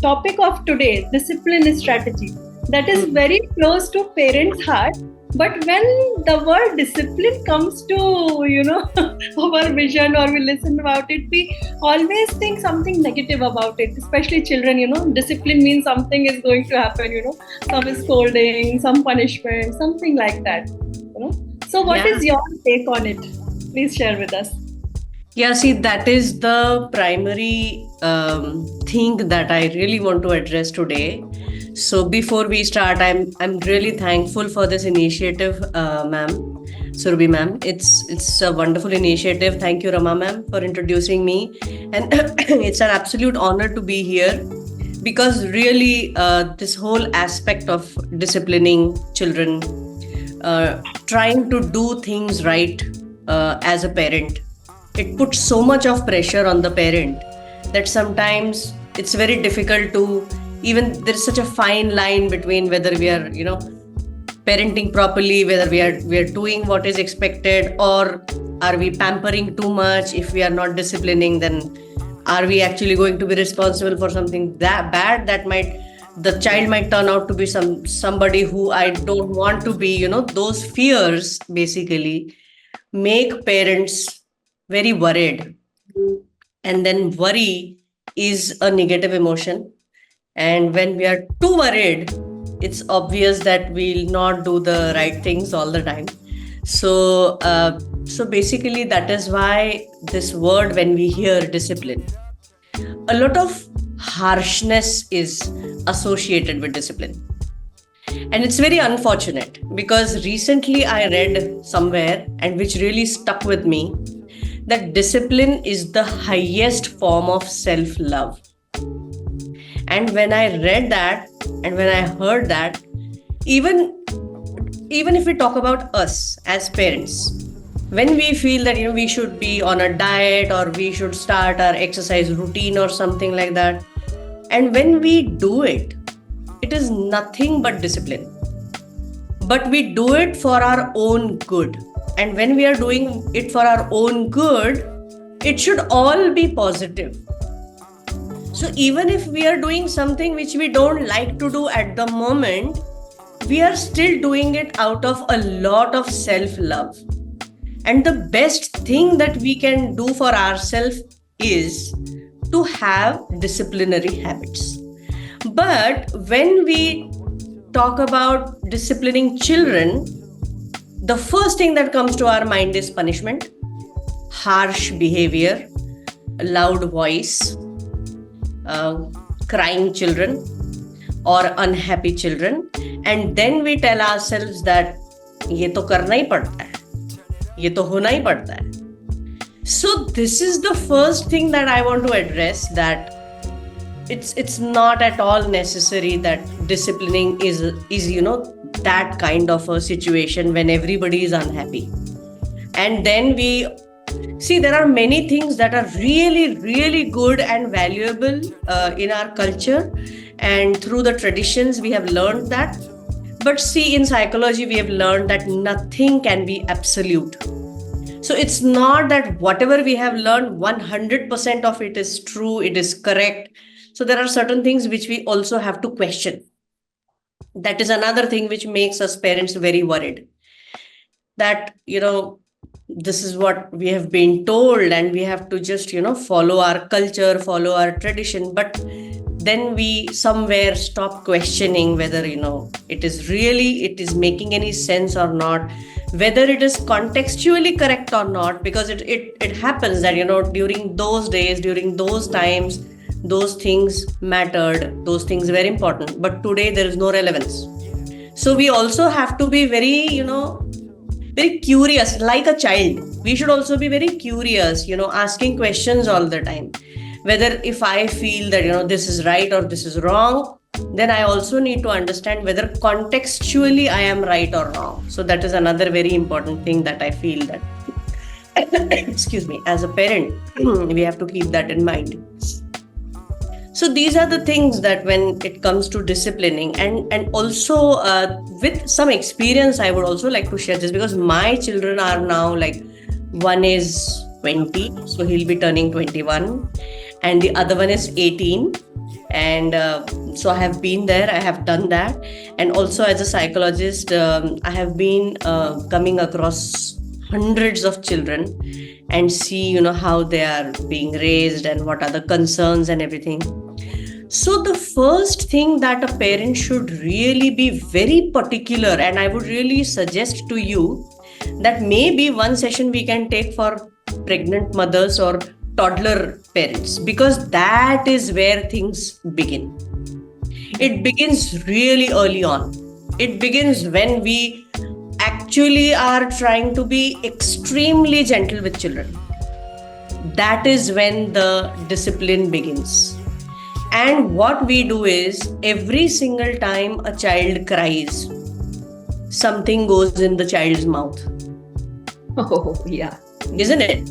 topic of today, discipline strategy, that is very close to parents' heart. But when the word discipline comes to, our vision, or we listen about it, we always think something negative about it, especially children. Discipline means something is going to happen, some scolding, some punishment, something like that. So what Yeah. is your take on it? Please share with us. Yeah, see, that is the primary thing that I really want to address today. So before we start, I'm really thankful for this initiative, ma'am, Surabhi ma'am. It's a wonderful initiative. Thank you, Rama ma'am, for introducing me, and it's an absolute honor to be here because really this whole aspect of disciplining children, trying to do things right as a parent, it puts so much of pressure on the parent that sometimes it's very difficult to even there's such a fine line between whether we are parenting properly, whether we are doing what is expected, or are we pampering too much. If we are not disciplining, then are we actually going to be responsible for something that bad that might the child might turn out to be somebody who I don't want to be. Those fears basically make parents very worried. And then worry is a negative emotion. And when we are too worried, it's obvious that we'll not do the right things all the time. So basically, that is why this word, when we hear discipline, a lot of harshness is associated with discipline. And it's very unfortunate because recently I read somewhere, and which really stuck with me, that discipline is the highest form of self love. And when I read that and when I heard that, even if we talk about us as parents, when we feel that we should be on a diet or we should start our exercise routine or something like that, and when we do it, it is nothing but discipline. But we do it for our own good. And when we are doing it for our own good, it should all be positive. So even if we are doing something which we don't like to do at the moment, we are still doing it out of a lot of self-love. And the best thing that we can do for ourselves is to have disciplinary habits. But when we talk about disciplining children, the first thing that comes to our mind is punishment, harsh behavior, loud voice, crying children, or unhappy children. And then we tell ourselves that ये तो करना ही पड़ता है, ये तो होना ही पड़ता है. So this is the first thing that I want to address, that it's not at all necessary that disciplining is that kind of a situation when everybody is unhappy. And then we see there are many things that are really, really good and valuable in our culture, and through the traditions we have learned that. But see, in psychology we have learned that nothing can be absolute. So it's not that whatever we have learned 100% of it is true, it is correct. So there are certain things which we also have to question. That is another thing which makes us parents very worried, that this is what we have been told and we have to just follow our culture, follow our tradition. But then we somewhere stop questioning whether it is making any sense or not, whether it is contextually correct or not, because it happens that during those days, during those times, those things mattered, those things were important, but today there is no relevance. So we also have to be very very curious, like a child. We should also be very curious, asking questions all the time. Whether if I feel that this is right or this is wrong, then I also need to understand whether contextually I am right or wrong. So that is another very important thing that I feel that excuse me, as a parent we have to keep that in mind. So these are the things that when it comes to disciplining, and also with some experience, I would also like to share this, because my children are now, like, one is 20, so he'll be turning 21. and the other one is 18. And so I have been there, I have done that. And also as a psychologist, I have been coming across hundreds of children and see, how they are being raised and what are the concerns and everything. So the first thing that a parent should really be very particular, and I would really suggest to you that maybe one session we can take for pregnant mothers or toddler parents, because that is where things begin. It begins really early on. It begins when we actually are trying to be extremely gentle with children. That is when the discipline begins. And what we do is, every single time a child cries, something goes in the child's mouth. Oh, yeah. Isn't it?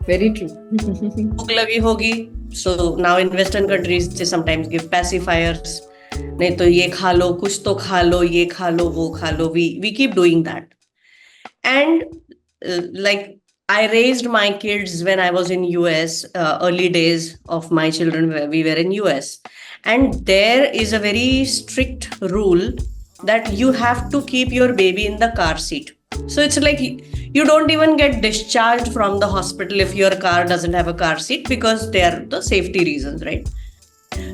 Very true. भूख लगी होगी. So now in Western countries, they sometimes give pacifiers. नहीं तो ये खा लो, कुछ तो खा लो, ये खा लो, वो खा लो. We keep doing that. And like, I raised my kids when I was in US, early days of my children, where we were in US. And there is a very strict rule that you have to keep your baby in the car seat. So it's like you don't even get discharged from the hospital if your car doesn't have a car seat, because they are the safety reasons, right?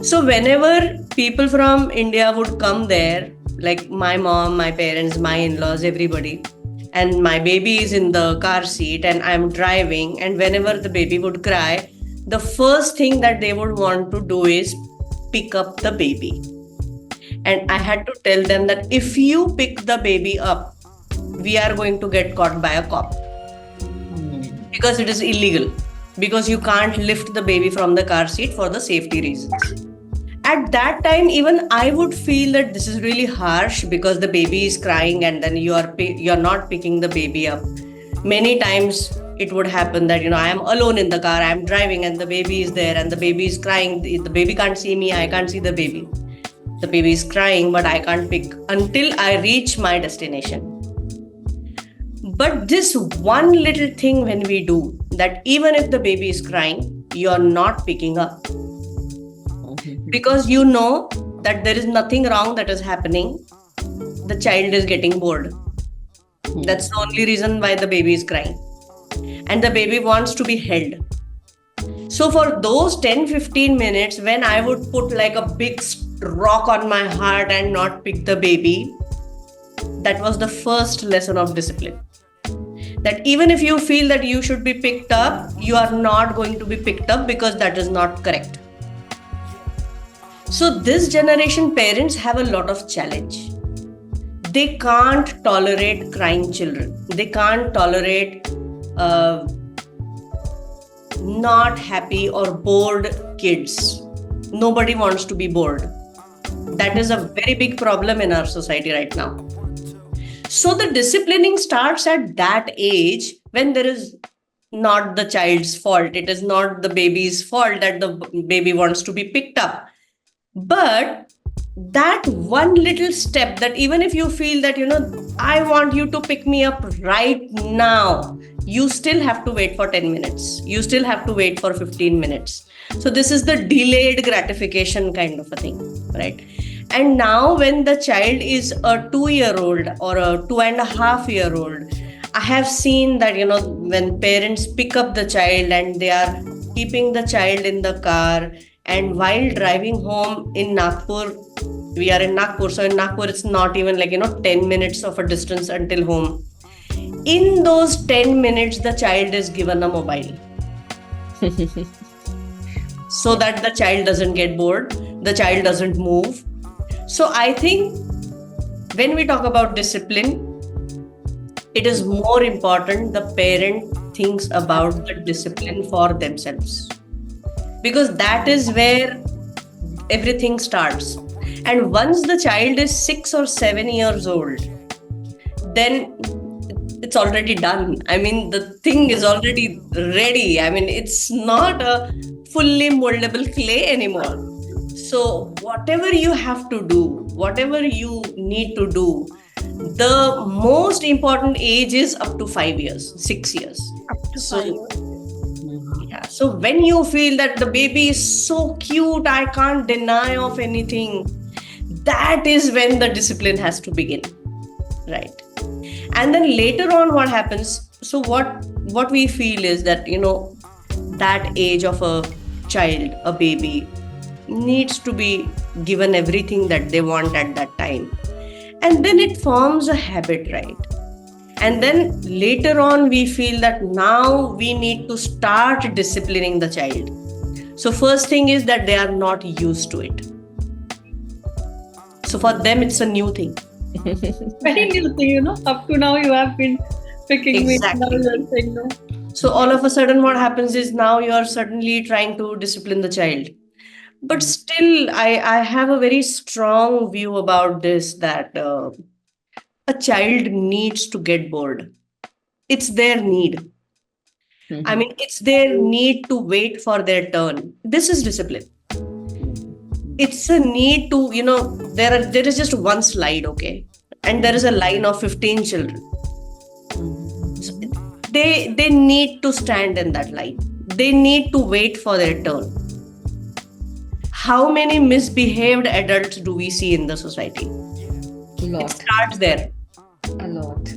So whenever people from India would come there, like my mom, my parents, my in-laws, everybody, and my baby is in the car seat and I'm driving, and whenever the baby would cry, the first thing that they would want to do is pick up the baby. And I had to tell them that if you pick the baby up, we are going to get caught by a cop, because it is illegal, because you can't lift the baby from the car seat for the safety reasons. At that time, even I would feel that this is really harsh, because the baby is crying and then you're not picking the baby up. Many times it would happen that, I am alone in the car, I am driving and the baby is there and the baby is crying. The baby can't see me, I can't see the baby. The baby is crying, but I can't pick until I reach my destination. But this one little thing when we do, that even if the baby is crying, you're not picking up. Because you know that there is nothing wrong that is happening. The child is getting bored. That's the only reason why the baby is crying. And the baby wants to be held. So for those 10-15 minutes, when I would put like a big rock on my heart and not pick the baby, that was the first lesson of discipline. That even if you feel that you should be picked up, you are not going to be picked up, because that is not correct. So this generation parents have a lot of challenge. They can't tolerate crying children. They can't tolerate not happy or bored kids. Nobody wants to be bored. That is a very big problem in our society right now. So the disciplining starts at that age, when there is not the child's fault. It is not the baby's fault that the baby wants to be picked up. But that one little step, that even if you feel that, I want you to pick me up right now, you still have to wait for 10 minutes. You still have to wait for 15 minutes. So this is the delayed gratification kind of a thing, right? And now when the child is a 2-year-old or a 2.5-year-old, I have seen that, when parents pick up the child and they are keeping the child in the car, and while driving home in Nagpur, we are in Nagpur. So in Nagpur, it's not even 10 minutes of a distance until home. In those 10 minutes, the child is given a mobile. So that the child doesn't get bored, the child doesn't move. So I think when we talk about discipline, it is more important the parent thinks about the discipline for themselves. Because that is where everything starts. And once the child is 6 or 7 years old, then it's already done. I mean, the thing is already ready. I mean, it's not a fully moldable clay anymore. So whatever you have to do, whatever you need to do, the most important age is up to 5 years, 6 years. Up to So 5 years. yeah, So when you feel that the baby is so cute, I can't deny of anything, that is when the discipline has to begin, right? And then later on what happens, so what we feel is that, that age of a child, a baby, needs to be given everything that they want at that time. And then it forms a habit, right? And then later on, we feel that now we need to start disciplining the child. So first thing is that they are not used to it. So for them, it's a new thing. Very new thing, Up to now, you have been picking me. Now you're saying no. So all of a sudden, what happens is now you're certainly trying to discipline the child. But still, I have a very strong view about this, that a child needs to get bored. It's their need. Mhm. I mean, it's their need to wait for their turn. This is discipline. It's a need to, there is just one slide, okay? And there is a line of 15 children. So they need to stand in that line. They need to wait for their turn. How many misbehaved adults do we see in the society? A It lot. starts there. A lot.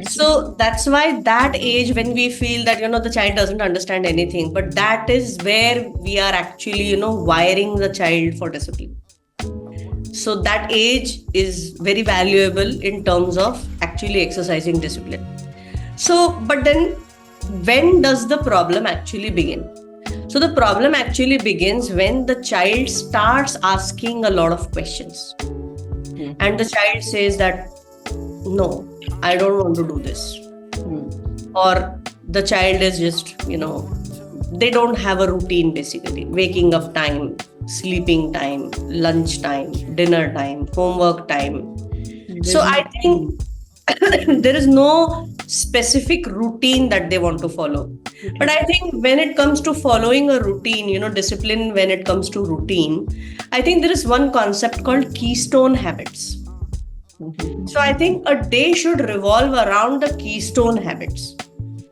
So that's why that age, when we feel that, the child doesn't understand anything, but that is where we are actually, wiring the child for discipline. So that age is very valuable in terms of actually exercising discipline. So, but then when does the problem actually begin? So the problem actually begins when the child starts asking a lot of questions. And the child says that, no, I don't want to do this. Or the child is just, they don't have a routine basically. Waking up time, sleeping time, lunch time, dinner time, homework time. So I think there is no specific routine that they want to follow. But I think when it comes to following a routine, discipline, when it comes to routine, I think there is one concept called keystone habits. So I think a day should revolve around the keystone habits.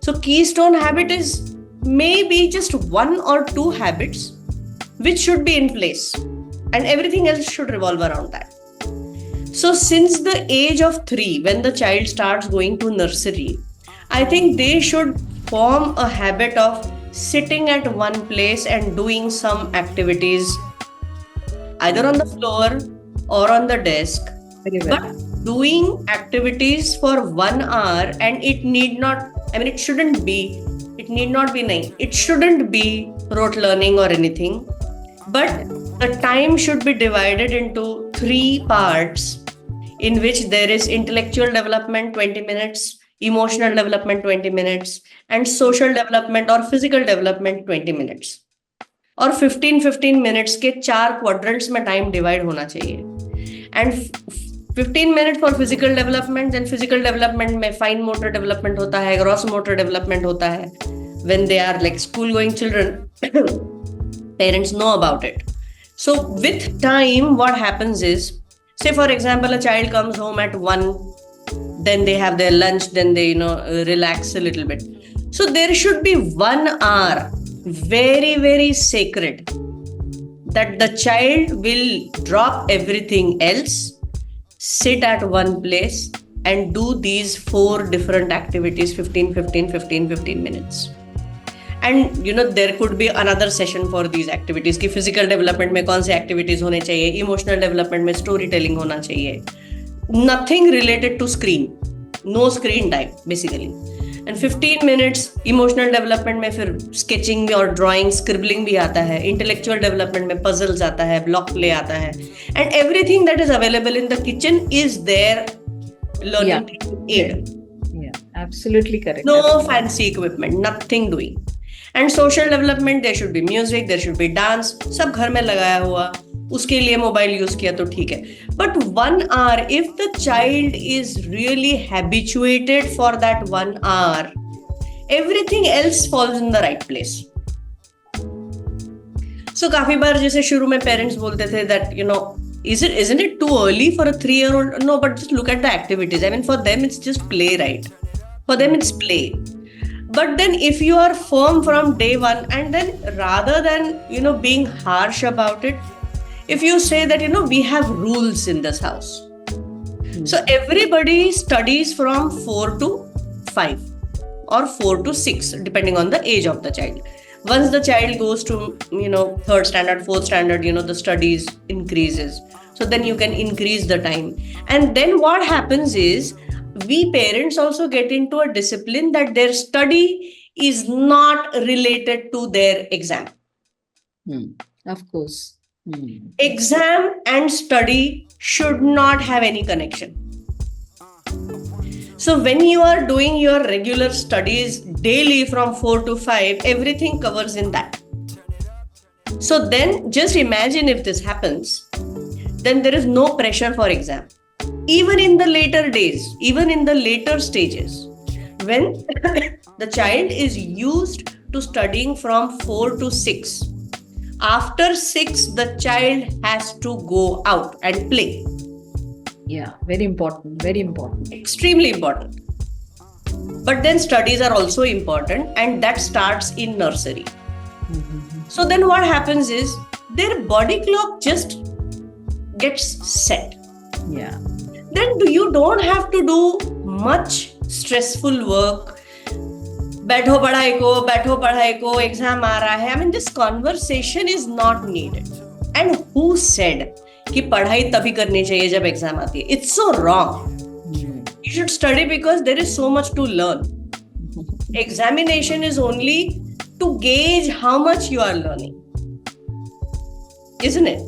So keystone habit is maybe just one or two habits which should be in place, and everything else should revolve around that. So since the age of 3, when the child starts going to nursery, I think they should form a habit of sitting at one place and doing some activities either on the floor or on the desk. Very well. But doing activities for 1 hour, and it need not be rote learning or anything, but the time should be divided into 3 parts, in which there is intellectual development 20 minutes, emotional development 20 minutes, and social development or physical development 20 minutes. और 15 minutes के 4 quadrants में time divide होना चाहिए. And 15 minutes for physical development, then physical development में fine motor development होता है, gross motor development होता है. When they are like school going children, parents know about it. So with time, what happens is, say for example, a child comes home at 1, then they have their lunch, then they relax a little bit. So there should be 1 hour, very, very sacred, that the child will drop everything else, sit at one place and do these 4 different activities, 15 minutes. And there could be another session for these activities कि physical development में कौन से activities होने चाहिए, emotional development में storytelling होना चाहिए. Nothing related to screen, no screen time basically. And 15 minutes emotional development में फिर sketching और drawing, scribbling भी आता है, intellectual development में puzzles आता है, block play आता है, and everything that is available in the kitchen is there, learning aid. Yeah, absolutely correct. No fancy equipment, nothing doing. And social development, there should be music, there should be dance, सब घर में लगाया हुआ, उसके लिए mobile use किया तो ठीक है. But 1 hour, if the child is really habituated for that 1 hour, everything else falls in the right place. So काफी बार जैसे शुरू में parents बोलते थे that isn't it too early for a 3-year-old? No, but just look at the activities. I mean, for them it's just play, right? For them it's play. But then if you are firm from day one, and then rather than, being harsh about it, if you say that, we have rules in this house. So everybody studies from 4 to 5 or 4 to 6, depending on the age of the child. Once the child goes to, third standard, fourth standard, the studies increases. So then you can increase the time. And then what happens is, we parents also get into a discipline that their study is not related to their exam. Of course. Exam and study should not have any connection. So when you are doing your regular studies daily from 4 to 5, everything covers in that. So then just imagine if this happens, then there is no pressure for exam. Even in the later days, even in the later stages, when the child is used to studying from 4 to 6, after 6, the child has to go out and play. Yeah, very important, very important. Extremely important. But then studies are also important, and that starts in nursery. So then what happens is, their body clock just gets set. Yeah. Then you don't have to do much stressful work. बैठो पढ़ाई को exam आ रहा है. I mean, this conversation is not needed. And who said कि पढ़ाई तभी करनी चाहिए जब एग्जाम आती है? It's so wrong. You should study because there is so much to learn. Examination is only to gauge how much you are learning, isn't it?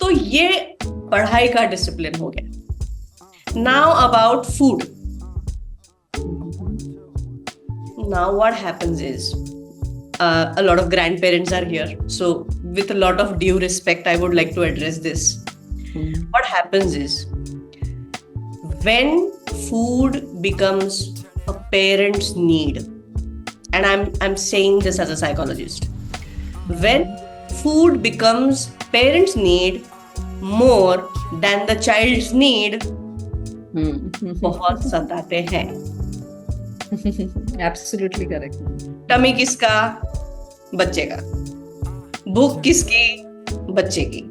तो ये पढ़ाई का डिसिप्लिन हो गया. Now about food. Now what happens is, a lot of grandparents are here. So with a lot of due respect, I would like to address this. What happens is, when food becomes a parent's need, and I'm saying this as a psychologist, when food becomes parent's need more than the child's need, बहुत सताते हैं. Absolutely correct. Tummy किसका? बच्चे का. भूख किसकी? बच्चे की.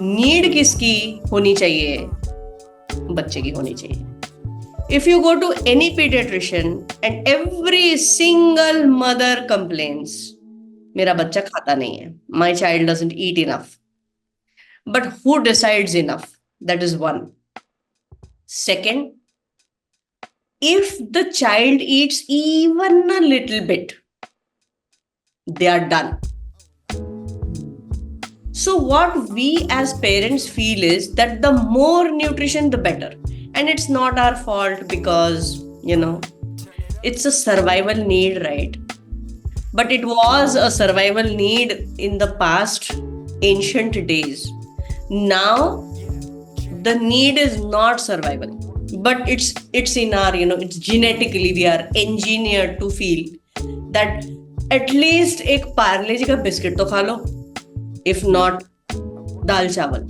Need किसकी होनी चाहिए? बच्चे की होनी चाहिए. If you go to any pediatrician and every single mother complains, मेरा बच्चा खाता नहीं है. My child doesn't eat enough. But who decides enough? That is one. Second, if the child eats even a little bit, they are done. So what we as parents feel is that the more nutrition, the better. And it's not our fault because, it's a survival need, right? But it was a survival need in the past, ancient days. Now, the need is not survival, but it's in our, it's genetically, we are engineered to feel that at least एक पार्ले जी का biscuit तो खा लो, if not दाल चावल.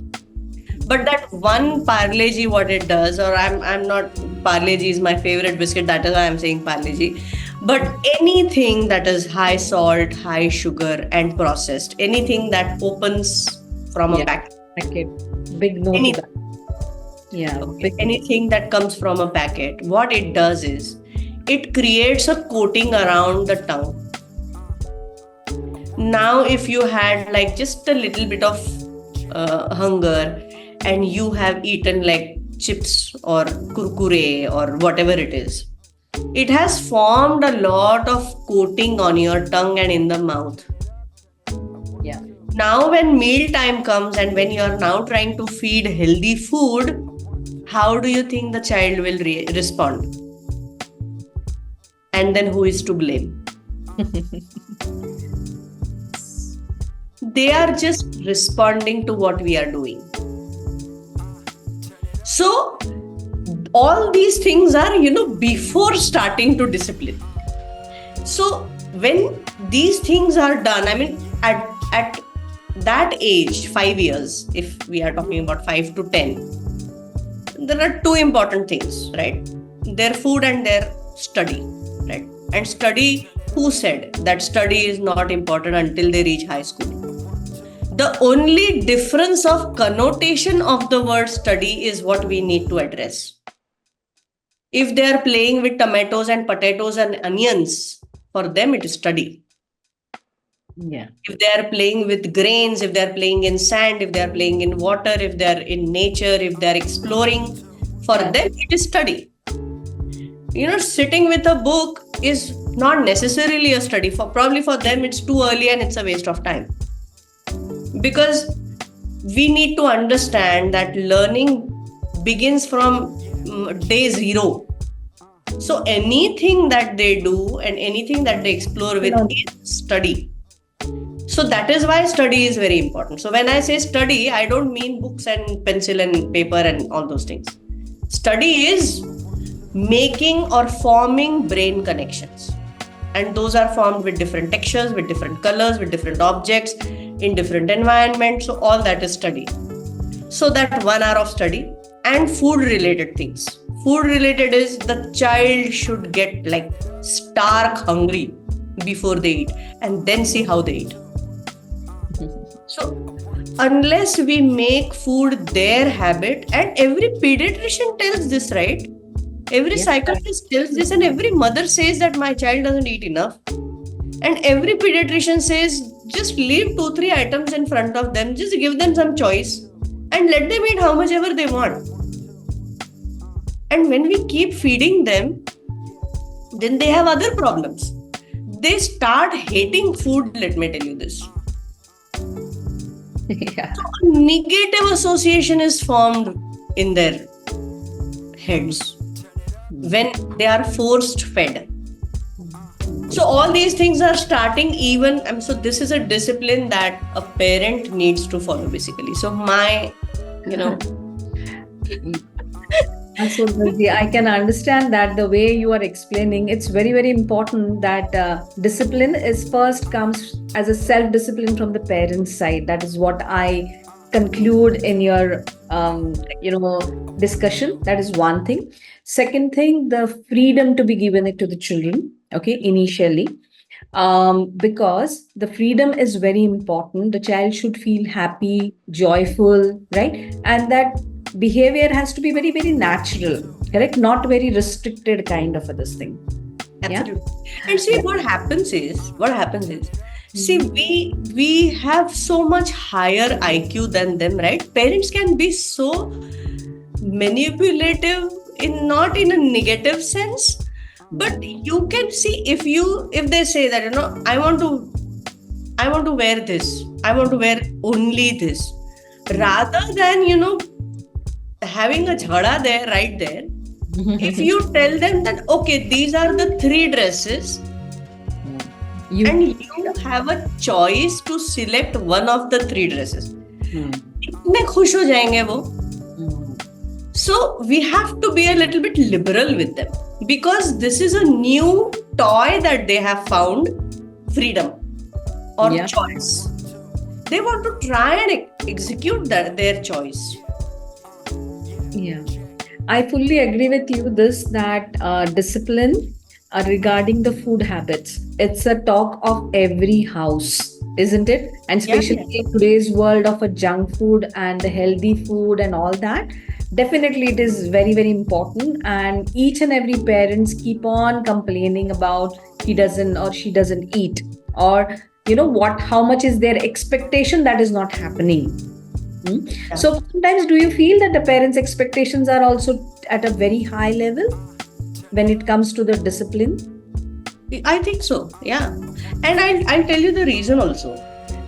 But that one Parle Ji, what it does, or I'm not, Parle Ji is my favorite biscuit, that is why I'm saying Parle Ji. But anything that is high salt, high sugar and processed, anything that opens from a packet. Big no to that. Yeah. Okay. Anything that comes from a packet, what it does is, it creates a coating around the tongue. Now, if you had like just a little bit of hunger, and you have eaten like chips or kurkure or whatever it is, it has formed a lot of coating on your tongue and in the mouth. Yeah. Now when meal time comes and when you are now trying to feed healthy food, how do you think the child will respond? And then who is to blame? They are just responding to what we are doing. So all these things are, before starting to discipline. So when these things are done, I mean, at that age, 5 years, if we are talking about 5 to 10, there are two important things, right? Their food and their study, right? And study, who said that study is not important until they reach high school? The only difference of connotation of the word study is what we need to address. If they are playing with tomatoes and potatoes and onions, for them it is study. Yeah. If they are playing with grains, if they are playing in sand, if they are playing in water, if they are in nature, if they are exploring, for them it is study. Sitting with a book is not necessarily a study. Probably for them it's too early and it's a waste of time. Because we need to understand that learning begins from day zero. So anything that they do and anything that they explore with is study. So that is why study is very important. So when I say study, I don't mean books and pencil and paper and all those things. Study is making or forming brain connections. And those are formed with different textures, with different colors, with different objects, in different environments. So all that is study. So that 1 hour of study. And food related things. Food related is the child should get like stark hungry before they eat and then see how they eat. So unless we make food their habit, and every pediatrician tells this, right? Every psychologist tells this, and every mother says that my child doesn't eat enough. And every pediatrician says just leave 2-3 items in front of them, just give them some choice and let them eat how much ever they want. And when we keep feeding them, then they have other problems. They start hating food, let me tell you this. Yeah. So a negative association is formed in their heads when they are forced fed. So all these things are starting even, so this is a discipline that a parent needs to follow basically. So Absolutely. I can understand that the way you are explaining, it's very, very important that discipline is first comes as a self-discipline from the parents' side. That is what I conclude in your, discussion. That is one thing. Second thing, the freedom to be given it to the children. Okay, initially. Because the freedom is very important. The child should feel happy, joyful, right? And that behavior has to be very, very natural, correct? Not very restricted kind of this thing. Absolutely. Yeah? And see, what happens is, see, we have so much higher IQ than them, right? Parents can be so manipulative not in a negative sense, but you can see if they say that, I want to wear this, I want to wear only this, rather than, having a jhada there, right there. If you tell them that, okay, these are the 3 dresses, and you have a choice to select one of the 3 dresses, itne khush ho jayenge wo. So we have to be a little bit liberal with them, because this is a new toy that they have found, freedom or choice. They want to try and execute their choice. Yeah, I fully agree with you that discipline regarding the food habits, it's a talk of every house, isn't it? And especially in today's world of a junk food and the healthy food and all that, definitely it is very, very important. And each and every parents keep on complaining about he doesn't or she doesn't eat, or how much is their expectation that is not happening. Yeah. So sometimes do you feel that the parents' expectations are also at a very high level when it comes to the discipline? I think so, yeah. And I'll tell you the reason also.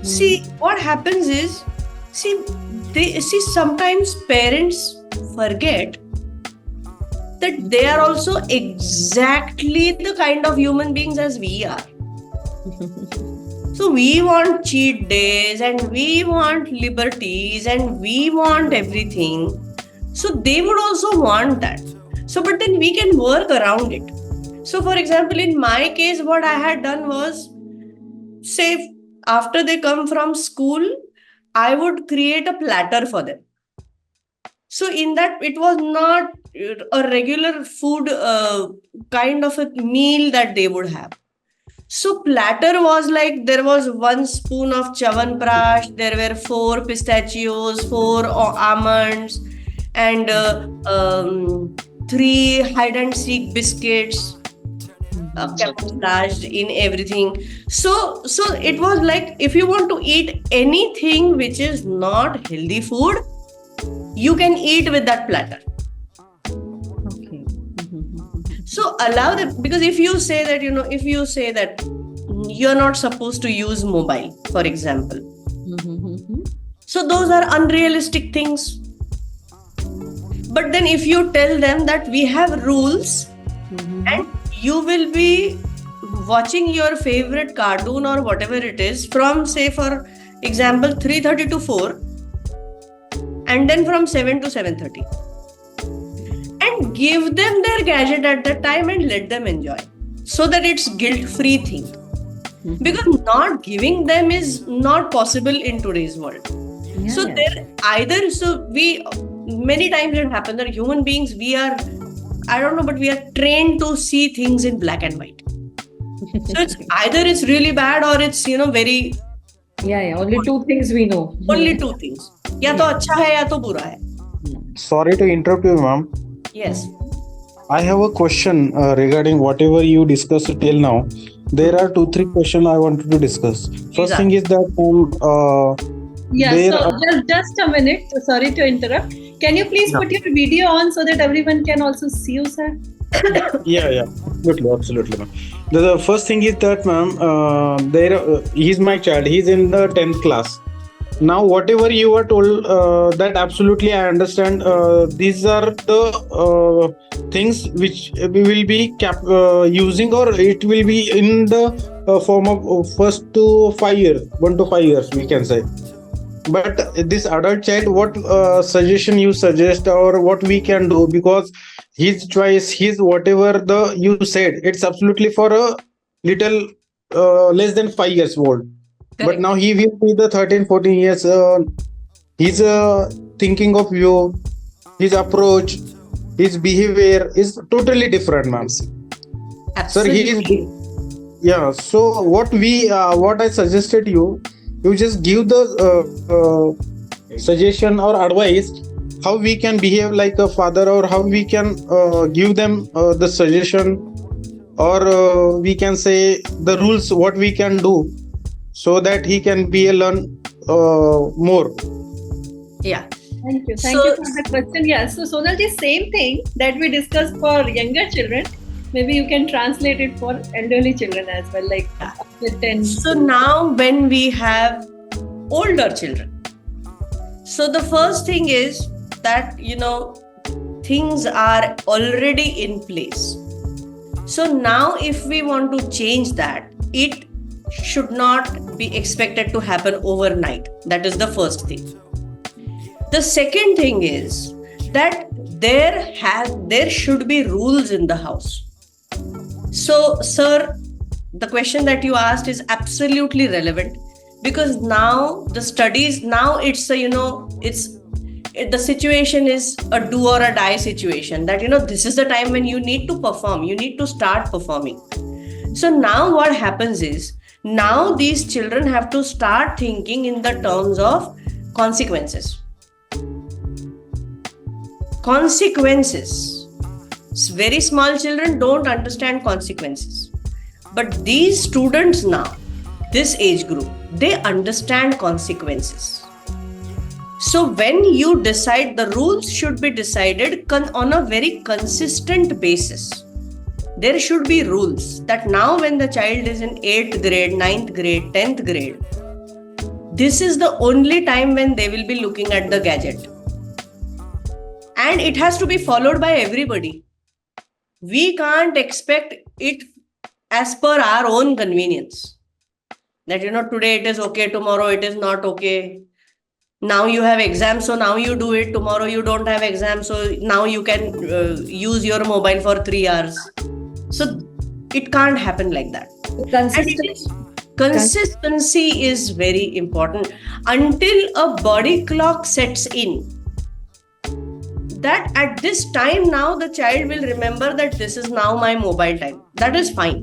See, what happens is, sometimes parents forget that they are also exactly the kind of human beings as we are. So we want cheat days, and we want liberties, and we want everything. So they would also want that. So, but then we can work around it. So for example, in my case, what I had done was, say, after they come from school, I would create a platter for them. So in that, it was not a regular food kind of a meal that they would have. So platter was like there was 1 spoon of Chyawanprash, there were 4 pistachios, 4 almonds, and 3 hide and seek biscuits camouflaged in everything. So it was like if you want to eat anything which is not healthy food, you can eat with that platter. Okay. So allow them, because if you say that you're not supposed to use mobile, for example, so those are unrealistic things. But then if you tell them that we have rules and you will be watching your favorite cartoon or whatever it is from, say, for example, 3:30 to 4, and then from 7 to 7:30, and give them their gadget at that time and let them enjoy, so that it's guilt-free thing. Because not giving them is not possible in today's world. So there either, we many times it happens that human beings, we are, I don't know, but we are trained to see things in black and white. So it's either it's really bad or it's very Only 2 things we know. only 2 things. या तो अच्छा है या तो बुरा है. Sorry to interrupt you, ma'am. Yes. I have a question regarding whatever you discussed till now. There are 2-3 questions I wanted to discuss. First thing is that Yeah, there so are- just a minute. Sorry to interrupt. Can you please put your video on so that everyone can also see you, sir? yeah, absolutely, ma'am. The first thing is that, ma'am, he's my child. He's in the 10th class. Now, whatever you were told, that absolutely I understand. These are the things which we will be using, or it will be in the form of first to 5 years, 1 to 5 years, we can say. But this adult child, what suggestion you suggest, or what we can do, because his choice, his whatever you said, it's absolutely for a little less than 5 years old. Correct. But now he will be the 13-14 years. His thinking of you, his approach, his behavior is totally different, ma'am. Sir, Absolutely. so what I suggested you just give the suggestion or advice how we can behave like a father, or how we can give them the suggestion, or we can say the rules what we can do, so that he can learn more. Yeah. Thank you. Thank So- you for the question. Yeah. So Sonalji, same thing that we discussed for younger children. Maybe you can translate it for elderly children as well, like after 10. So now when we have older children, so the first thing is that, things are already in place. So now if we want to change that, it should not be expected to happen overnight. That is the first thing. The second thing is that there should be rules in the house. So, sir, the question that you asked is absolutely relevant, because now the studies, now it's the situation is a do or a die situation, that this is the time when you need to perform, you need to start performing. So now what happens is, now these children have to start thinking in the terms of consequences. Very small children don't understand consequences, but these students now, this age group, they understand consequences. So when you decide, the rules should be decided on a very consistent basis. There should be rules that now when the child is in 8th grade, 9th grade, 10th grade, this is the only time when they will be looking at the gadget. And it has to be followed by everybody. We can't expect it as per our own convenience. That, today it is okay, tomorrow it is not okay. Now you have exams, so now you do it. Tomorrow you don't have exams, so now you can use your mobile for 3 hours. So it can't happen like that. Consistency is very important. Until a body clock sets in, that at this time now the child will remember that this is now my mobile time. That is fine.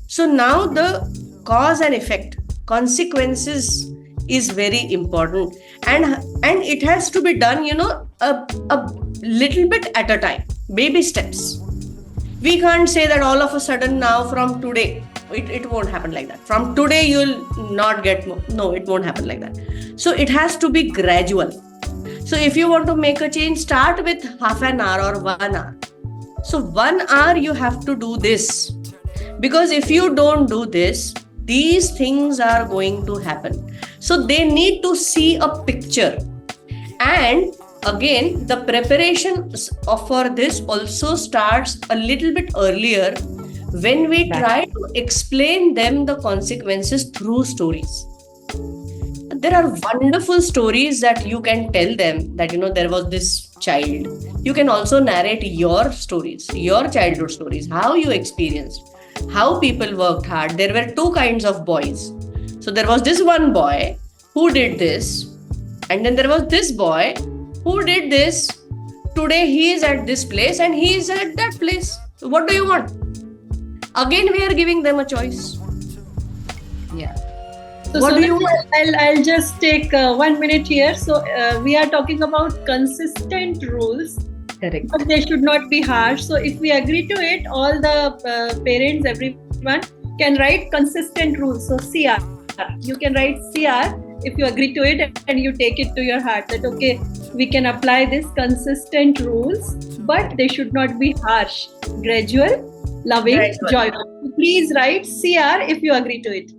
So now the cause and effect, consequences is very important, and it has to be done, a little bit at a time, baby steps. We can't say that all of a sudden now from today, it won't happen like that. From today you'll not get more. No, it won't happen like that. So it has to be gradual. So if you want to make a change, start with half an hour or 1 hour. So 1 hour you have to do this, because if you don't do this, these things are going to happen. So they need to see a picture. And again, the preparation for this also starts a little bit earlier, when we try to explain them the consequences through stories. There are wonderful stories that you can tell them, that there was this child. You can also narrate your stories, your childhood stories, how you experienced, how people worked hard. There were two kinds of boys. So there was this one boy who did this, and then there was this boy who did this. Today he is at this place and he is at that place. So what do you want? Again, we are giving them a choice. Yeah. So What do you want? I'll just take 1 minute here. So we are talking about consistent rules, Correct. but they should not be harsh. So if we agree to it, all the parents, everyone can write consistent rules. So CR, you can write CR if you agree to it and you take it to your heart, that okay, we can apply this consistent rules, but they should not be harsh, gradual, loving, Gradual. joyful. Please write CR if you agree to it.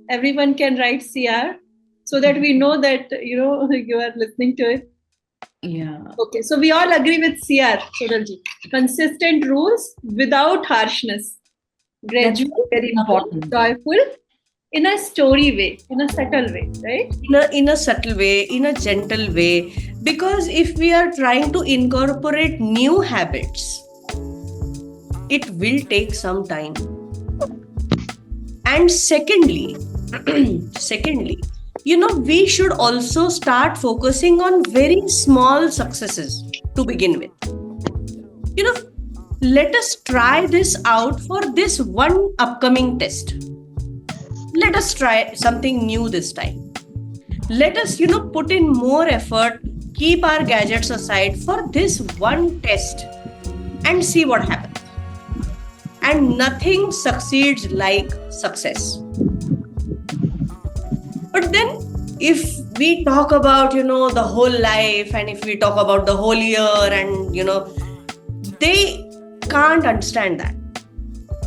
Everyone can write CR so that we know that you are listening to it. Yeah. Okay, so we all agree with CR, Sonalji. Consistent rules without harshness. That's Gradual, very important. joyful, in a story way, in a subtle way, right? In a subtle way, in a gentle way. Because if we are trying to incorporate new habits, it will take some time. And secondly, we should also start focusing on very small successes to begin with. Let us try this out for this one upcoming test. Let us try something new this time. Let us, put in more effort, keep our gadgets aside for this one test and see what happens. And nothing succeeds like success. But then if we talk about, the whole life, and if we talk about the whole year, and, they can't understand that.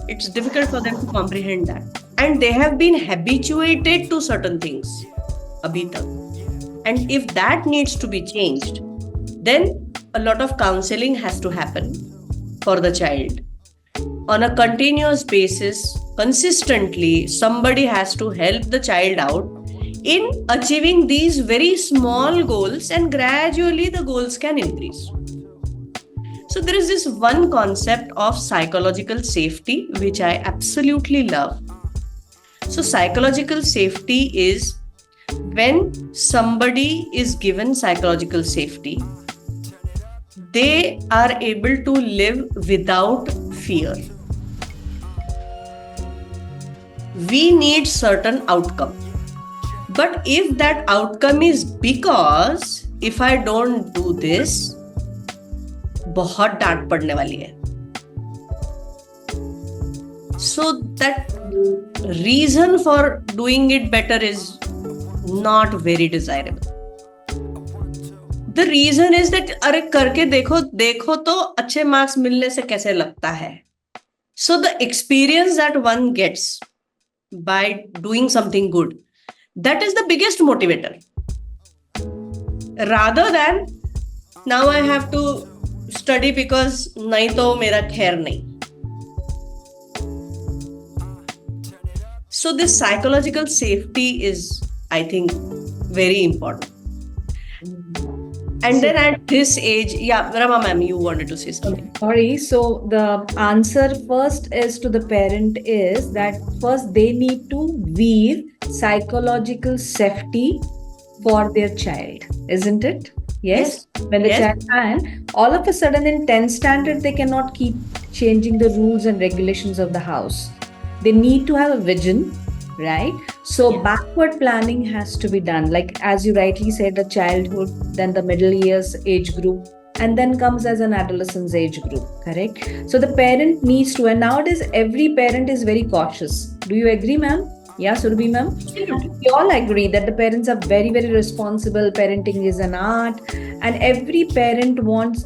It's difficult for them to comprehend that. And they have been habituated to certain things. Abhi tak. And if that needs to be changed, then a lot of counseling has to happen for the child. On a continuous basis, consistently, somebody has to help the child out in achieving these very small goals, and gradually the goals can increase. So there is this one concept of psychological safety, which I absolutely love. So psychological safety is when somebody is given psychological safety, they are able to live without fear. We need certain outcome. But if that outcome is because if I don't do this, बहुत डांट पड़ने वाली है. So that reason for doing it better is not very desirable. The reason is that अरे करके देखो तो अच्छे मार्क्स मिलने से कैसे लगता है. So the experience that one gets by doing something good, that is the biggest motivator. Rather than now I have to study because nahi to mera khair nahi. So this psychological safety is, I think, very important. And then at this age, yeah, Rama ma'am, you wanted to say something. Sorry. So the answer first is to the parent is that first they need to weave psychological safety for their child, isn't it? Yes, when the Yes. child, and all of a sudden in 10th standard, they cannot keep changing the rules and regulations of the house. They need to have a vision, right? So Yes. backward planning has to be done. Like as you rightly said, the childhood, then the middle years age group, and then comes as an adolescence age group, correct? So the parent needs to, and nowadays every parent is very cautious. Do you agree, ma'am? Yeah, Surabhi ma'am? Absolutely. We all agree that the parents are very, very responsible. Parenting is an art, and every parent wants,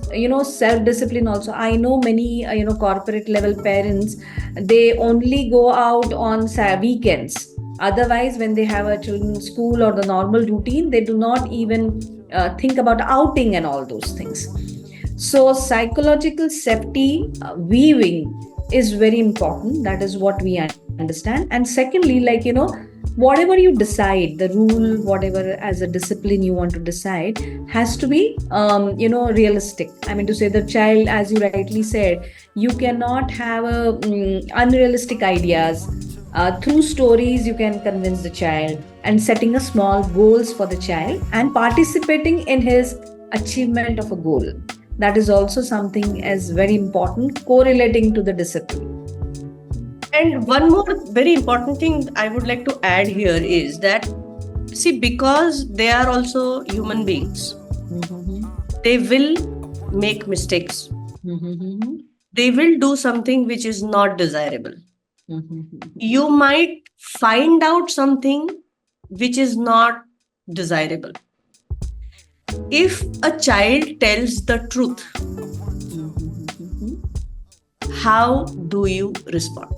self-discipline also. I know many, corporate level parents, they only go out on weekends. Otherwise, when they have a children school or the normal routine, they do not even think about outing and all those things. So psychological safety weaving is very important. That is what we understand. And secondly, whatever you decide, the rule, whatever as a discipline you want to decide, has to be realistic. I mean to say, the child, as you rightly said, you cannot have unrealistic ideas. Through stories you can convince the child, and setting a small goals for the child and participating in his achievement of a goal. That is also something as very important, correlating to the discipline. And one more very important thing I would like to add here is that, see, because they are also human beings, they will make mistakes. They will do something which is not desirable. You might find out something which is not desirable. If a child tells the truth, how do you respond?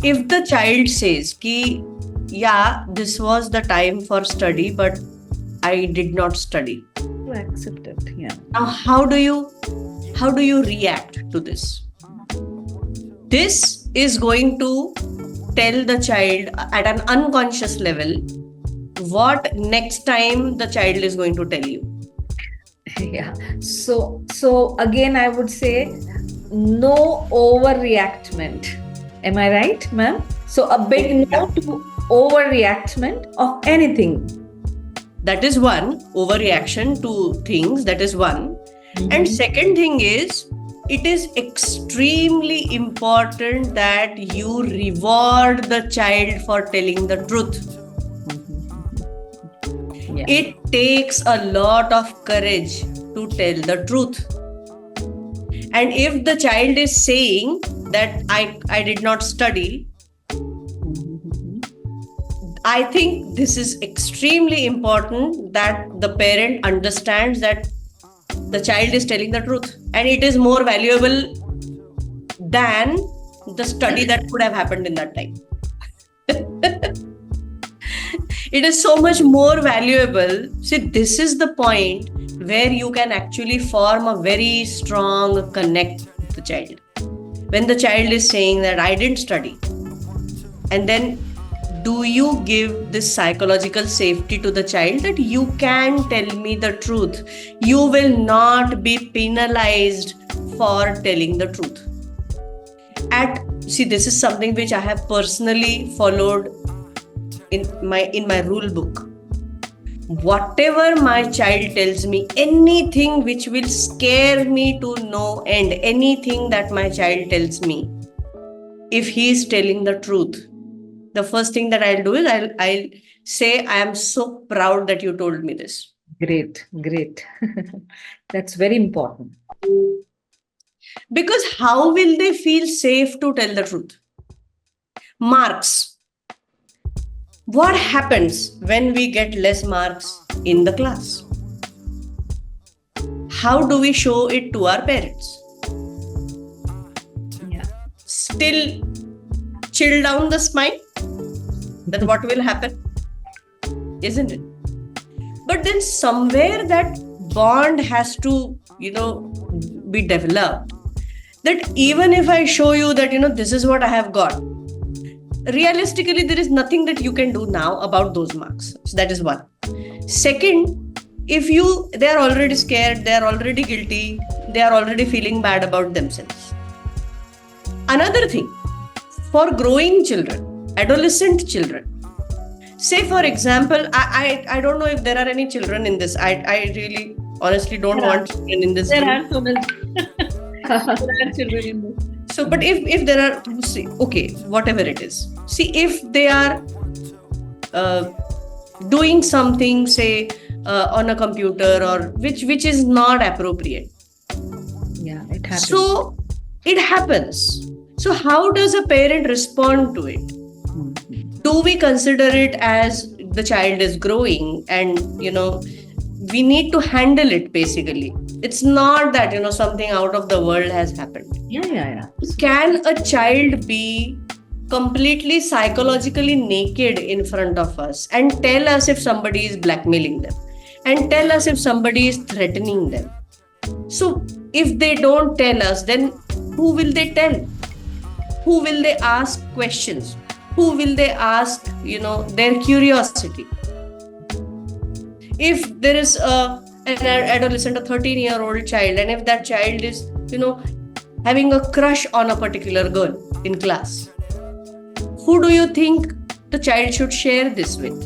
If the child says ki, yeah, this was the time for study, but I did not study. To accept it, yeah. Now, how do you react to this? This is going to tell the child at an unconscious level what next time the child is going to tell you. Yeah. So again, I would say no overreactment. Am I right, ma'am? So a big no to overreactment of anything. That is one, overreaction to things, that is one. And second thing is, it is extremely important that you reward the child for telling the truth. Yeah. It takes a lot of courage to tell the truth. And if the child is saying that I did not study, I think this is extremely important that the parent understands that the child is telling the truth, and it is more valuable than the study that could have happened in that time. It is so much more valuable. See, this is the point where you can actually form a very strong connect with the child. When the child is saying that I didn't study, and then do you give this psychological safety to the child that you can tell me the truth? You will not be penalized for telling the truth. See, this is something which I have personally followed in my rule book. Whatever my child tells me, anything which will scare me to no end, anything that my child tells me, if he is telling the truth, the first thing that I'll do is I'll say, I am so proud that you told me this. Great. That's very important. Because how will they feel safe to tell the truth? Marks. What happens when we get less marks in the class? How do we show it to our parents? Yeah. Still chill down the spine? That what will happen? Isn't it? But then somewhere that bond has to, be developed. That even if I show you that, this is what I have got, realistically, there is nothing that you can do now about those marks. So that is one. Second, if they are already scared, they are already guilty, they are already feeling bad about themselves. Another thing, for growing children, adolescent children, say for example, I don't know if there are any children in this. I really honestly don't There are. want children in this There group. are so many. There are children in this. So, but if there are, see, okay, whatever it is, see if they are doing something, say on a computer or which is not appropriate. Yeah, it happens. So it happens. So how does a parent respond to it? Mhm. Do we consider it as the child is growing and we need to handle it? Basically, it's not that something out of the world has happened. Yeah. Can a child be completely psychologically naked in front of us and tell us if somebody is blackmailing them and tell us if somebody is threatening them? So if they don't tell us, then who will they tell? Who will they ask questions? Who will they ask their curiosity? If there is an adolescent, a 13-year-old child, and if that child is having a crush on a particular girl in class, who do you think the child should share this with?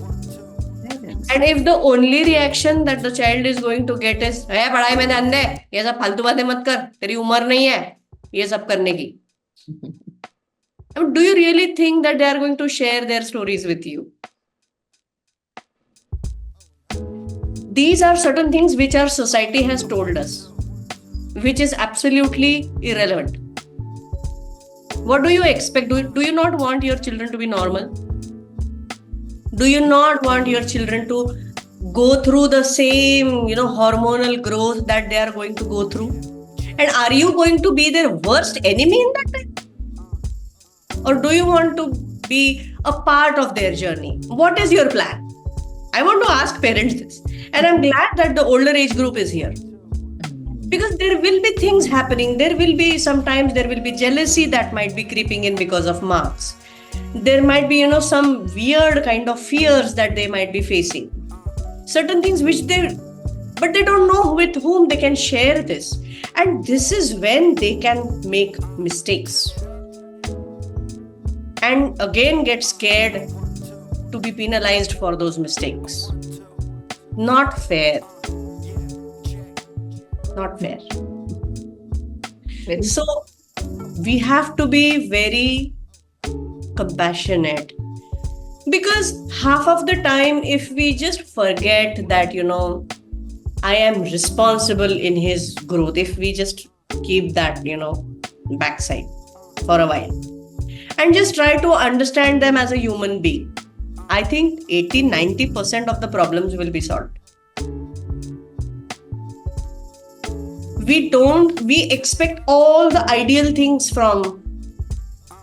And if the only reaction that the child is going to get is, पढ़ाई में ध्यान दे, ये सब फालतू बातें मत कर, तेरी उम्र नहीं है ये सब करने की. I mean, do you really think that they are going to share their stories with you? These are certain things which our society has told us, which is absolutely irrelevant. What do you expect? Do you not want your children to be normal? Do you not want your children to go through the same, hormonal growth that they are going to go through? And are you going to be their worst enemy in that time? Or do you want to be a part of their journey? What is your plan? I want to ask parents this. And I'm glad that the older age group is here. Because there will be things happening. Sometimes there will be jealousy that might be creeping in because of marks. There might be, some weird kind of fears that they might be facing. Certain things but they don't know with whom they can share this. And this is when they can make mistakes. And again get scared to be penalized for those mistakes. Not fair. Not fair. So we have to be very compassionate, because half of the time if we just forget that I am responsible in his growth, if we just keep that backside for a while and just try to understand them as a human being, I think 80-90% of the problems will be solved. We expect all the ideal things from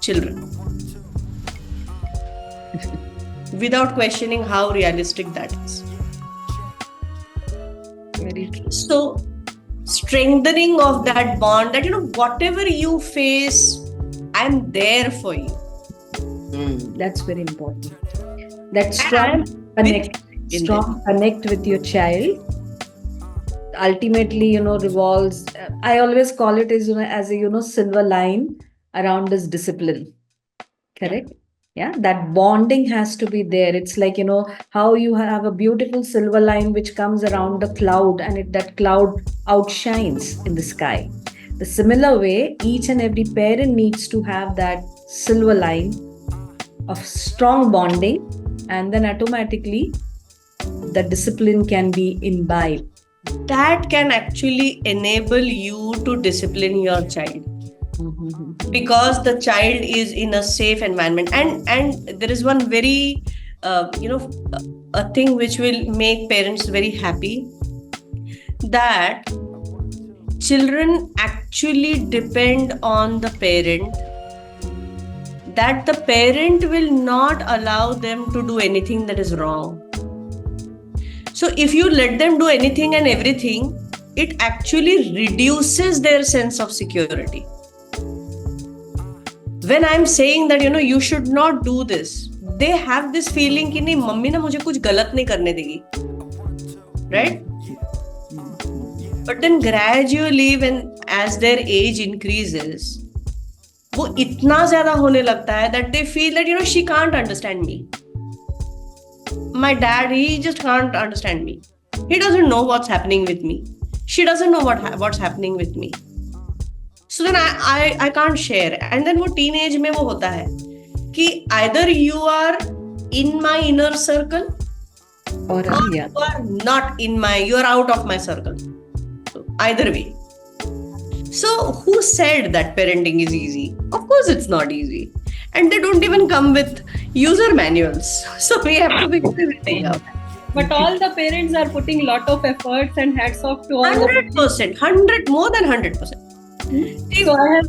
children without questioning how realistic that is. Very true. So strengthening of that bond, that whatever you face, I'm there for you. That's very important. That strong connect with your child ultimately revolves, I always call it as as a silver line around this discipline. Correct? Yeah, that bonding has to be there. It's like how you have a beautiful silver line which comes around the cloud, and that cloud outshines in the sky. The similar way, each and every parent needs to have that silver line of strong bonding, and then automatically the discipline can be imbibed. That can actually enable you to discipline your child, because the child is in a safe environment. And there is one very a thing which will make parents very happy, that children actually depend on the parent, that the parent will not allow them to do anything that is wrong. So if you let them do anything and everything, it actually reduces their sense of security. When I'm saying that you should not do this, they have this feeling कि नहीं, mummy ना मुझे कुछ गलत नहीं करने देगी, right? But then gradually, as their age increases, वो इतना ज़्यादा होने लगता है that they feel that she can't understand me. my dad, he just can't understand me. He doesn't know what's happening with me. She doesn't know what's happening with me. So then I can't share. And then वो teenage में वो होता है कि either you are in my inner circle Or or yeah. you are not you are out of my circle. So either way. So who said that parenting is easy? Of course it's not easy. And they don't even come with user manuals. So we have to figure everything out. But all the parents are putting lot of efforts, and hats off to all the 100%, more than 100%. So I have,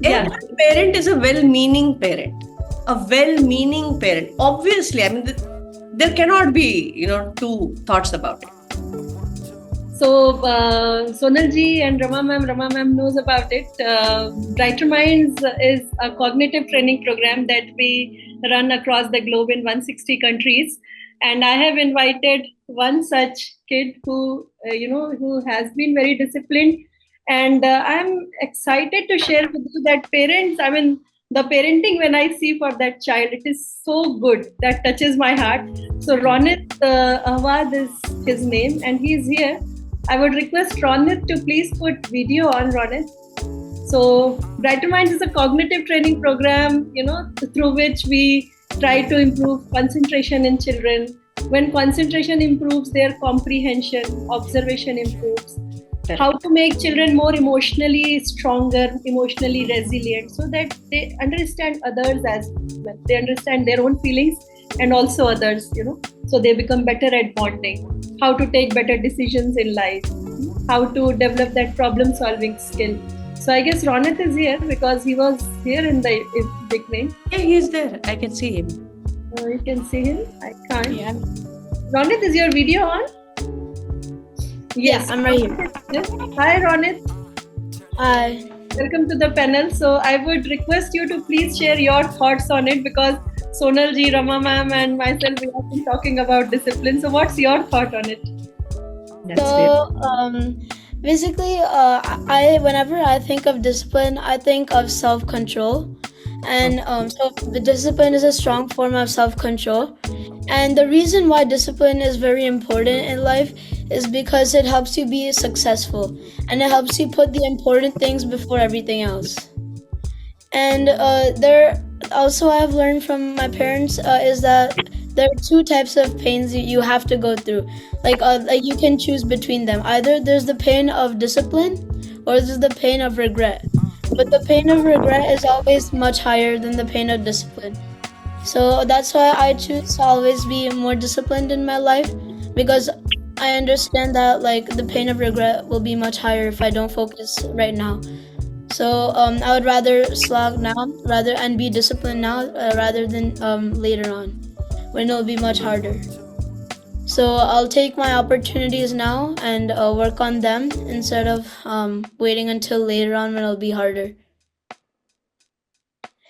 yeah. Every parent is a well-meaning parent. A well-meaning parent. Obviously, I mean, there cannot be, two thoughts about it. So Sonal ji and Rama ma'am knows about it. Brighter Minds is a cognitive training program that we run across the globe in 160 countries. And I have invited one such kid who has been very disciplined. And I'm excited to share with you that parents, I mean, the parenting when I see for that child, it is so good. That touches my heart. So Ronit Ahwad is his name, and he is here. I would request Ronit to please put video on, Ronit. So Brighter Minds is a cognitive training program, through which we try to improve concentration in children. When concentration improves, their comprehension, observation improves. How to make children more emotionally stronger, emotionally resilient, so that they understand others as well. They understand their own feelings and also others, so they become better at bonding. How to take better decisions in life, how to develop that problem solving skill. So I guess Ronit is here because he was here in the big name. Yeah, he's there. I can see him. You can see him. I can't. Yeah. Ronit, is your video on? Yes, I'm right here. Yes. Hi, Ronit. Hi. Welcome to the panel. So I would request you to please share your thoughts on it, because Sonal ji, Rama ma'am and myself, we have been talking about discipline. So what's your thought on it? That's So, basically, whenever I think of discipline, I think of self-control. And so the discipline is a strong form of self-control. And the reason why discipline is very important in life is because it helps you be successful, and it helps you put the important things before everything else. And there also I have learned from my parents is that there are two types of pains you have to go through. Like you can choose between them. Either there's the pain of discipline, or there's the pain of regret. But the pain of regret is always much higher than the pain of discipline. So that's why I choose to always be more disciplined in my life, because I understand that like the pain of regret will be much higher if I don't focus right now. So I would rather slog now and be disciplined now rather than later on, when it'll be much harder. So I'll take my opportunities now and work on them instead of waiting until later on when it'll be harder.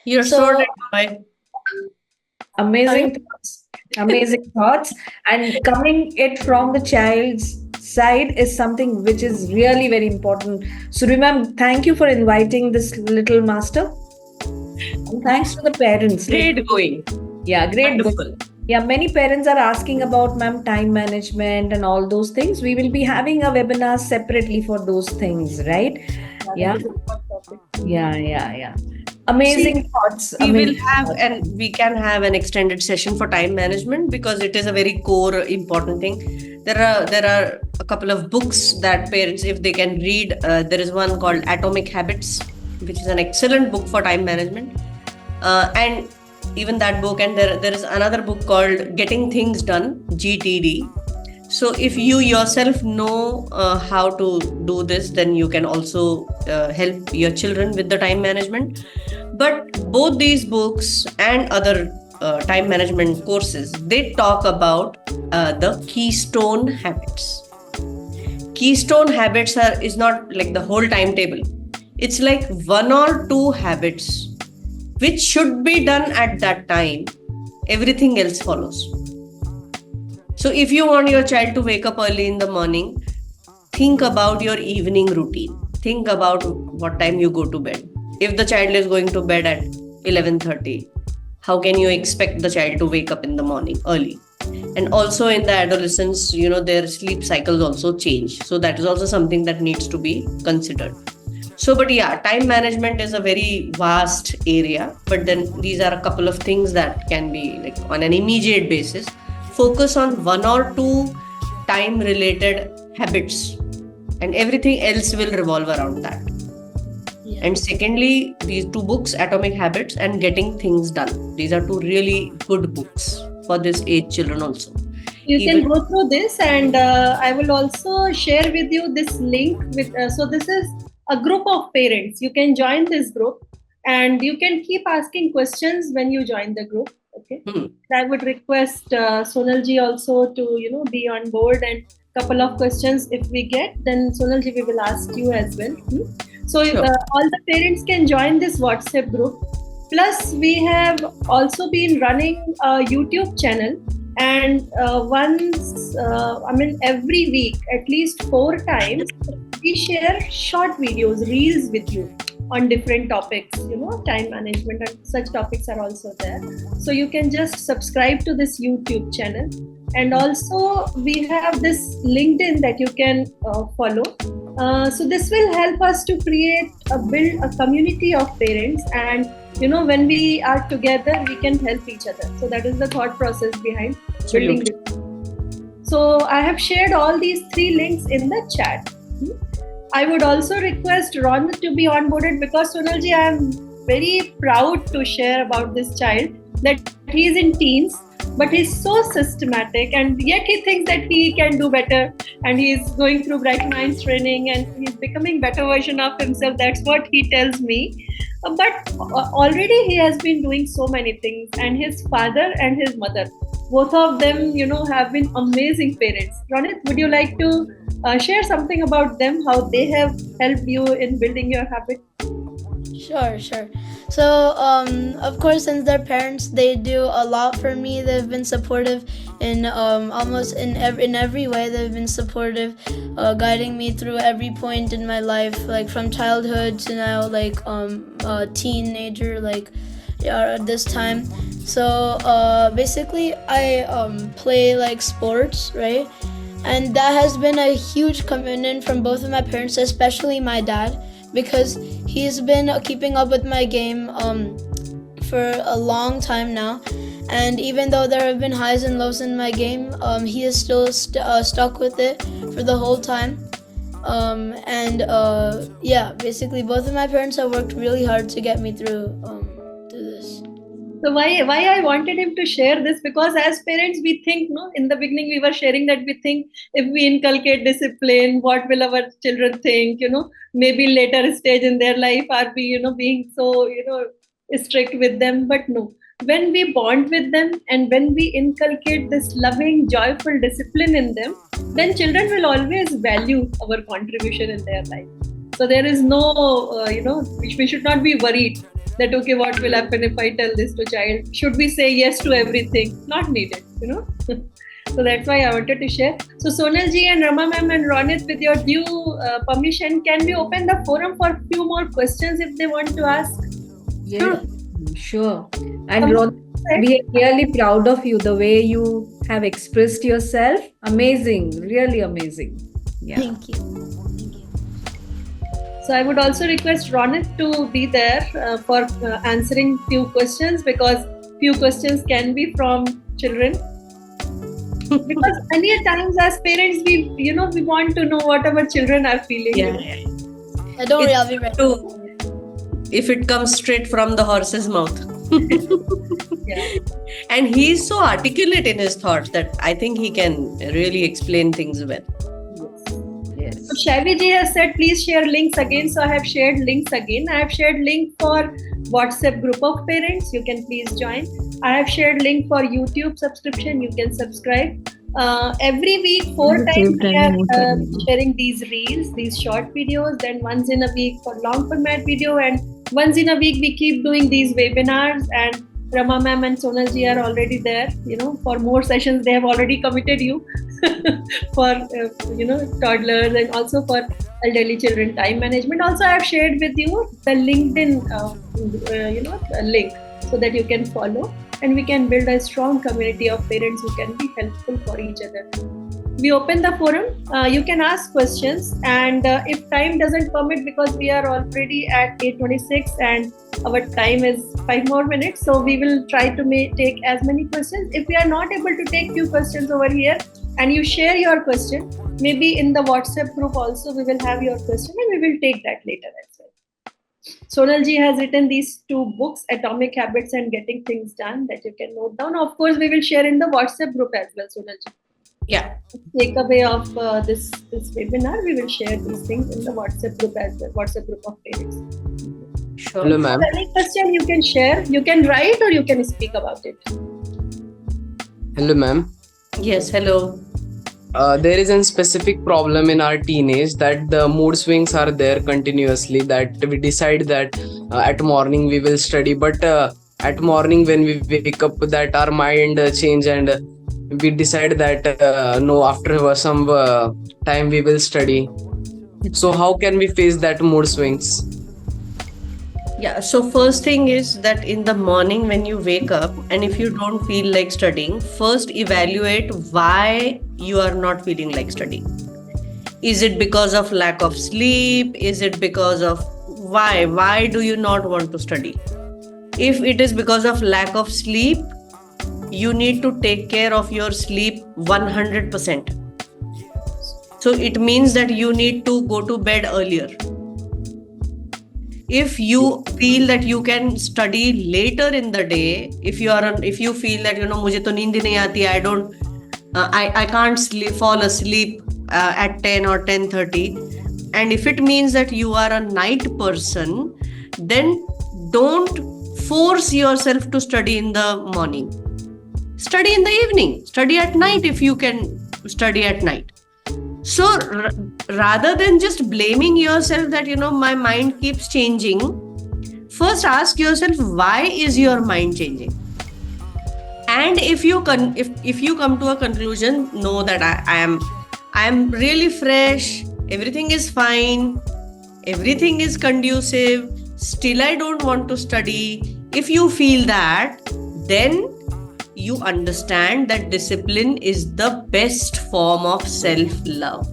You're So- so right, boy. amazing thoughts. Amazing thoughts. And coming it from the child's side is something which is really very important. So remember, thank you for inviting this little master. And thanks to the parents. Great going. Yeah, great. Wonderful. Yeah, many parents are asking about ma'am time management and all those things. We will be having a webinar separately for those things, right? Yeah. Yeah. Amazing thoughts. We will amazing have thoughts. and we can have an extended session for time management, because it is a very core important thing. There are a couple of books that parents, if they can read, there is one called Atomic Habits, which is an excellent book for time management, and even that book, and there is another book called Getting Things Done, GTD. So if you yourself know how to do this, then you can also help your children with the time management. But both these books and other time management courses, they talk about the keystone habits. Keystone habits is not like the whole timetable. It's like one or two habits which should be done at that time. Everything else follows. So if you want your child to wake up early in the morning, think about your evening routine. Think about what time you go to bed. If the child is going to bed at 11:30, how can you expect the child to wake up in the morning early? And also in the adolescence, their sleep cycles also change. So that is also something that needs to be considered. So, but yeah, time management is a very vast area. But then these are a couple of things that can be like on an immediate basis. Focus on one or two time related habits, and everything else will revolve around that. Yeah. And secondly, these two books, Atomic Habits and Getting Things Done. These are two really good books for this age children also. You Even- can go through this, and I will also share with you this link. So this is a group of parents. You can join this group, and you can keep asking questions when you join the group. Okay. Hmm. I would request Sonalji also to be on board, and couple of questions if we get, then Sonalji we will ask you as well. So Sure. all the parents can join this WhatsApp group. Plus, we have also been running a YouTube channel, and every week, at least 4 times, we share short videos, reels with you on different topics. Time management and such topics are also there. So you can just subscribe to this YouTube channel. And also, we have this LinkedIn that you can follow. So this will help us to build a community of parents, and when we are together, we can help each other. So that is the thought process behind building Absolutely. this. So I have shared all these 3 links in the chat. I would also request Ron to be onboarded, because Sonalji, I am very proud to share about this child that he is in teens, but he's so systematic, and yet he thinks that he can do better, and he is going through Bright Minds training, and he's becoming better version of himself. That's what he tells me. But already he has been doing so many things, and his father and his mother, both of them, have been amazing parents. Ronit, would you like to share something about them, how they have helped you in building your habit? Sure. So, of course, since they're parents, they do a lot for me. They've been supportive in almost in every way. They've been supportive, guiding me through every point in my life, like from childhood to now, like a teenager, like at this time. So basically, I play like sports, right? And that has been a huge commitment from both of my parents, especially my dad, because he's been keeping up with my game for a long time now. And even though there have been highs and lows in my game, he is still stuck with it for the whole time. Basically both of my parents have worked really hard to get me through this. So why I wanted him to share this, because as parents we think, in the beginning we were sharing that we think if we inculcate discipline, what will our children think, maybe later stage in their life are we, being so, strict with them. But no, when we bond with them and when we inculcate this loving, joyful discipline in them, then children will always value our contribution in their life. So there is no, we should not be worried that, okay, what will happen if I tell this to child? Should we say yes to everything? Not needed, So that's why I wanted to share. So Sonalji and Rama ma'am and Ronit, with your due permission, can we open the forum for a few more questions if they want to ask? Yeah, sure. And Ron, we are really proud of you, the way you have expressed yourself. Amazing, really amazing. Yeah. Thank you. So I would also request Ronit to be there for answering few questions, because few questions can be from children. Because many a times as parents, we want to know what our children are feeling. Yeah, don't worry, I'll be ready. If it comes straight from the horse's mouth. Yeah. And he's so articulate in his thoughts that I think he can really explain things well. Yes. So Shavi ji has said, please share links again. So I have shared links again. I have shared link for WhatsApp group of parents. You can please join. I have shared link for YouTube subscription. You can subscribe. Every week, 4 times we are sharing these reels, these short videos. Then once in a week for long format video, and once in a week we keep doing these webinars. And Rama ma'am and Sonalji are already there. For more sessions, they have already committed you for toddlers and also for elderly children time management. Also, I have shared with you the LinkedIn link so that you can follow. and we can build a strong community of parents who can be helpful for each other. We open the forum. You can ask questions, and if time doesn't permit, because we are already at 8:26 and our time is 5 more minutes, so we will try to take as many questions. If we are not able to take few questions over here, and you share your question, maybe in the WhatsApp group also we will have your question, and we will take that later as well. Sonal ji has written these 2 books, Atomic Habits and Getting Things Done, that you can note down. Of course, we will share in the WhatsApp group as well, Sonal ji. Yeah. Takeaway of this webinar, we will share these things in the WhatsApp group as well, WhatsApp group of parents. Sure. Hello, ma'am. Any question you can share, you can write or you can speak about it. Hello, ma'am. Yes, hello. There is a specific problem in our teenage that the mood swings are there continuously, that we decide that at morning we will study, but at morning when we wake up that our mind change and we decide that no, after some time we will study. So how can we face that mood swings? Yeah, so first thing is that in the morning when you wake up and if you don't feel like studying, first evaluate why you are not feeling like studying. Is it because of lack of sleep? Is it because of why? Why do you not want to study? If it is because of lack of sleep, you need to take care of your sleep 100%. So it means that you need to go to bed earlier. If you feel that you can study later in the day, if you feel that मुझे तो नींद नहीं आती, I can't fall asleep at 10 or 10:30, and if it means that you are a night person, then don't force yourself to study in the morning. Study in the evening. Study at night if you can study at night. So rather than just blaming yourself that my mind keeps changing, first ask yourself, why is your mind changing? And if you come to a conclusion, know that I am really fresh, everything is fine, everything is conducive, still I don't want to study. If you feel that, then you understand that discipline is the best form of self-love.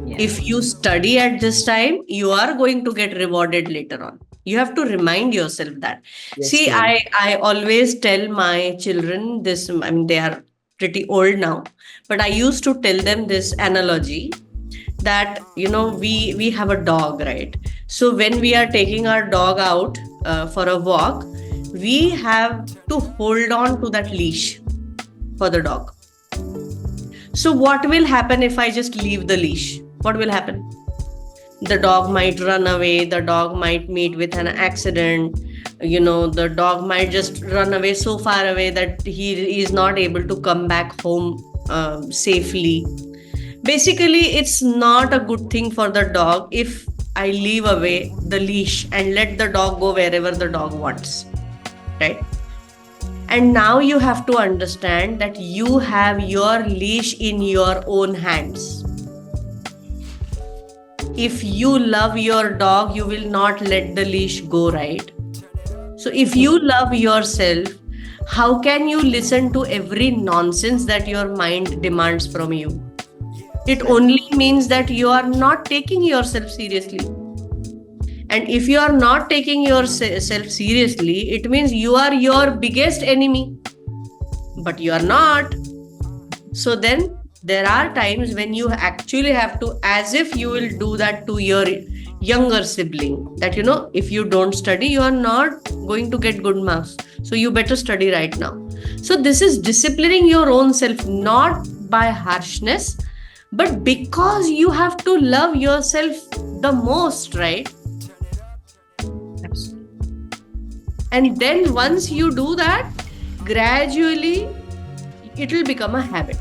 Yeah. If you study at this time, you are going to get rewarded later on. You have to remind yourself that. Yes, See, ma'am. I always tell my children this, I mean, they are pretty old now, but I used to tell them this analogy that, we have a dog, right? So when we are taking our dog out for a walk, we have to hold on to that leash for the dog. So what will happen if I just leave the leash? What will happen? The dog might run away, the dog might meet with an accident, the dog might just run away so far away that he is not able to come back home safely. Basically, it's not a good thing for the dog if I leave away the leash and let the dog go wherever the dog wants. Right? And now you have to understand that you have your leash in your own hands. If you love your dog, you will not let the leash go, right? So if you love yourself, how can you listen to every nonsense that your mind demands from you? It only means that you are not taking yourself seriously. And if you are not taking yourself seriously, it means you are your biggest enemy. But you are not. So then there are times when you actually have to, as if you will do that to your younger sibling, that if you don't study, you are not going to get good marks. So you better study right now. So this is disciplining your own self, not by harshness, but because you have to love yourself the most, right? And then once you do that, gradually it will become a habit.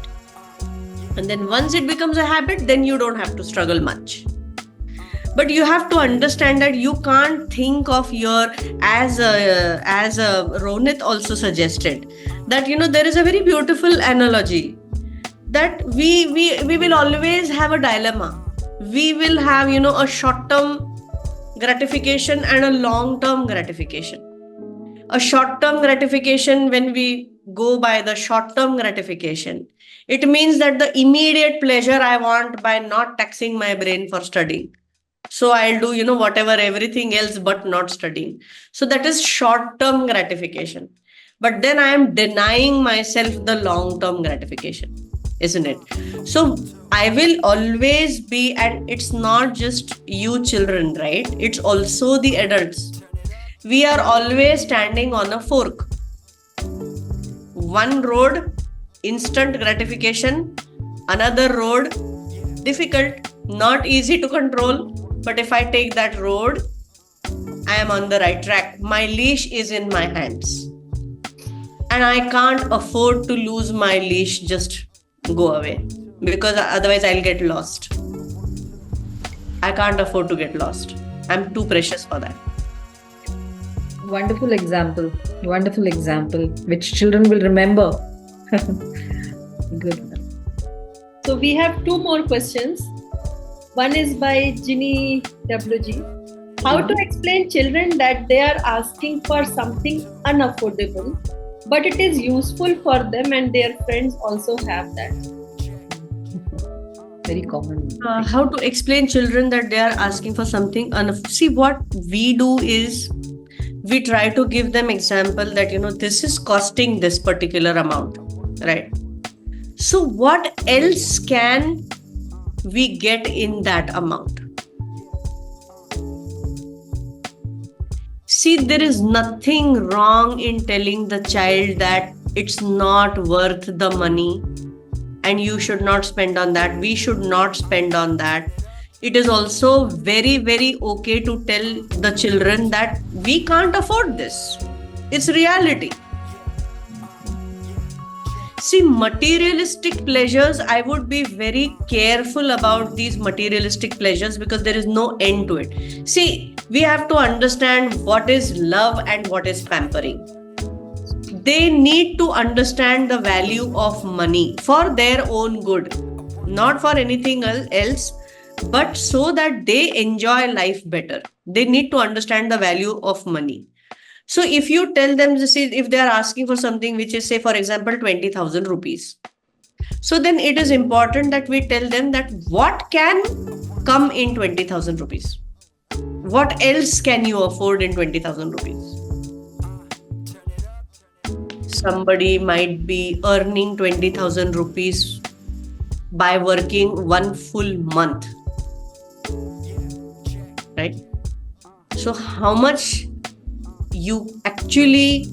And then once it becomes a habit, then you don't have to struggle much. But you have to understand that you can't think of your, as Ronit also suggested, that there is a very beautiful analogy that we will always have a dilemma. We will have a short-term gratification and a long-term gratification. A short-term gratification, when we go by the short-term gratification, it means that the immediate pleasure I want by not taxing my brain for studying. So I'll do, whatever, everything else, but not studying. So that is short-term gratification. But then I am denying myself the long-term gratification, isn't it? So I will always be, and it's not just you children, right? It's also the adults. We are always standing on a fork. One road, instant gratification. Another road, difficult, not easy to control. But if I take that road, I am on the right track. My leash is in my hands. And I can't afford to lose my leash, just go away. Because otherwise I'll get lost. I can't afford to get lost. I'm too precious for that. Wonderful example, which children will remember. Good. So we have two more questions. One is by Ginny WG. How to explain children that they are asking for something unaffordable, but it is useful for them and their friends also have that. Very common. How to explain children that they are asking for something See, what we do is we try to give them example that, this is costing this particular amount, right? So what else can we get in that amount? See, there is nothing wrong in telling the child that it's not worth the money and you should not spend on that. We should not spend on that. It is also very, very okay to tell the children that we can't afford this. It's reality. See, materialistic pleasures, I would be very careful about these materialistic pleasures because there is no end to it. See, we have to understand what is love and what is pampering. They need to understand the value of money for their own good, not for anything else, but so that they enjoy life better. They need to understand the value of money. So if you tell them, if they are asking for something which is, say, for example, 20,000 rupees. So then it is important that we tell them that what can come in 20,000 rupees. What else can you afford in 20,000 rupees? Somebody might be earning 20,000 rupees by working one full month. Right? So how much you actually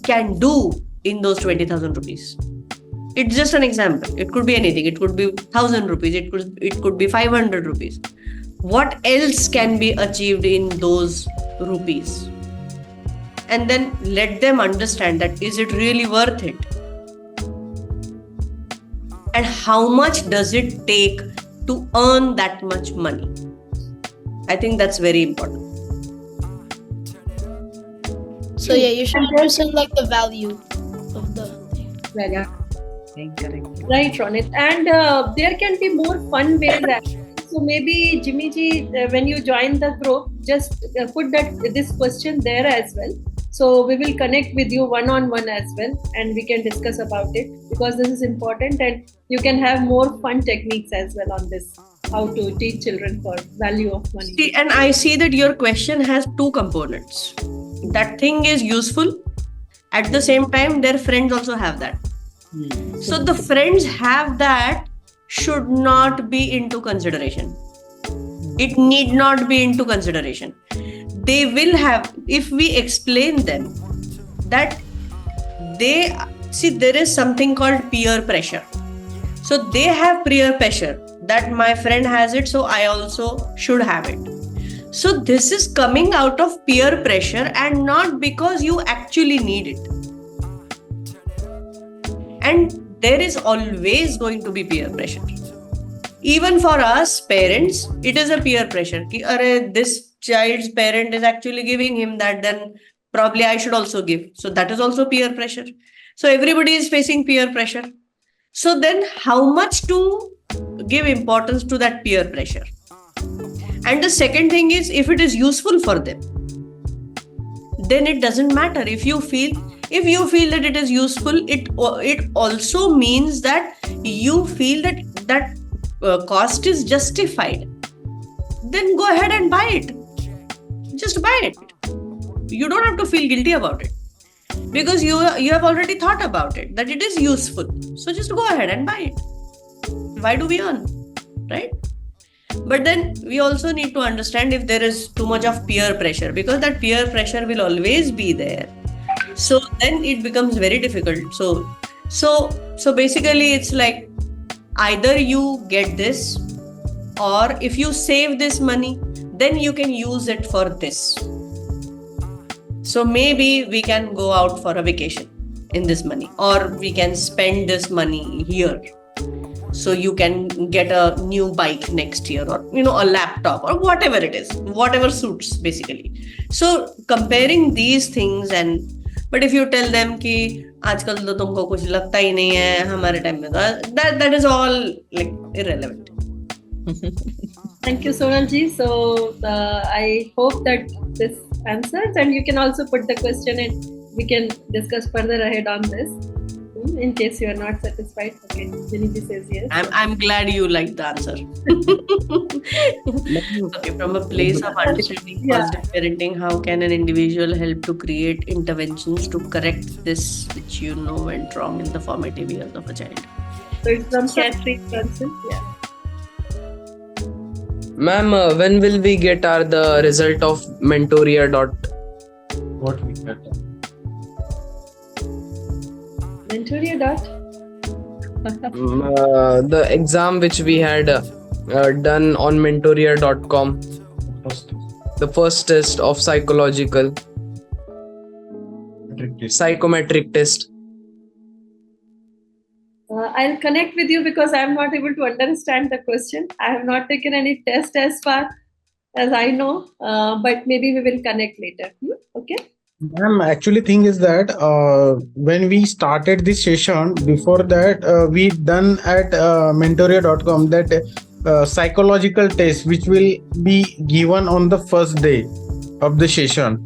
can do in those 20,000 rupees? It's just an example. It could be anything. It could be 1,000 rupees. It could be 500 rupees. What else can be achieved in those rupees? And then let them understand that is it really worth it? And how much does it take to earn that much money? I think that's very important. So yeah, you should understand like the value of the thing. Yeah. Correct. Right, Ronit. And there can be more fun ways. So maybe Jimmy ji, when you join the group, just put this question there as well. So we will connect with you one-on-one as well, and we can discuss about it because this is important, and you can have more fun techniques as well on this. How to teach children for value of money. See, and I see that your question has two components. That thing is useful. At the same time, their friends also have that. So the friends have that should not be into consideration. It need not be into consideration. They will have, if we explain them that there is something called peer pressure. So they have peer pressure that my friend has it, so I also should have it. So this is coming out of peer pressure and not because you actually need it. And there is always going to be peer pressure. Even for us parents, it is a peer pressure. This child's parent is actually giving him that, then probably I should also give. So that is also peer pressure. So everybody is facing peer pressure. So then how much to give importance to that peer pressure? And the second thing is, if it is useful for them, then it doesn't matter. If you feel that it is useful, it also means that you feel that cost is justified, then go ahead and buy it. Just buy it. You don't have to feel guilty about it, because you have already thought about it, that it is useful. So just go ahead and buy it. Why do we earn, right? But then we also need to understand if there is too much of peer pressure, because that peer pressure will always be there. So then it becomes very difficult. So basically it's like, either you get this, or if you save this money, then you can use it for this. So maybe we can go out for a vacation in this money, or we can spend this money here. So you can get a new bike next year, or a laptop, or whatever it is, whatever suits basically. So comparing these things, but if you tell them कि आजकल तो तुमको कुछ लगता ही नहीं है, हमारे time में that is all like irrelevant. Thank you, Sonal ji. So I hope that this answers, and you can also put the question and we can discuss further ahead on this. In case you are not satisfied, okay. Vinny says yes. I'm glad you liked the answer. Okay, from a place of understanding positive parenting, how can an individual help to create interventions to correct this which went wrong in the formative years of a child? So it's from Catherine Johnson. Yeah. Ma'am, when will we get the result of Mentoria? What we get. Mentoria dot. The exam which we had done on mentoria.com, the first test of psychometric test. I'll connect with you because I'm not able to understand the question. I have not taken any test as far as I know, but maybe we will connect later. Okay. Ma'am, actually thing is that when we started this session, before that we done at mentoria.com that psychological test which will be given on the first day of the session.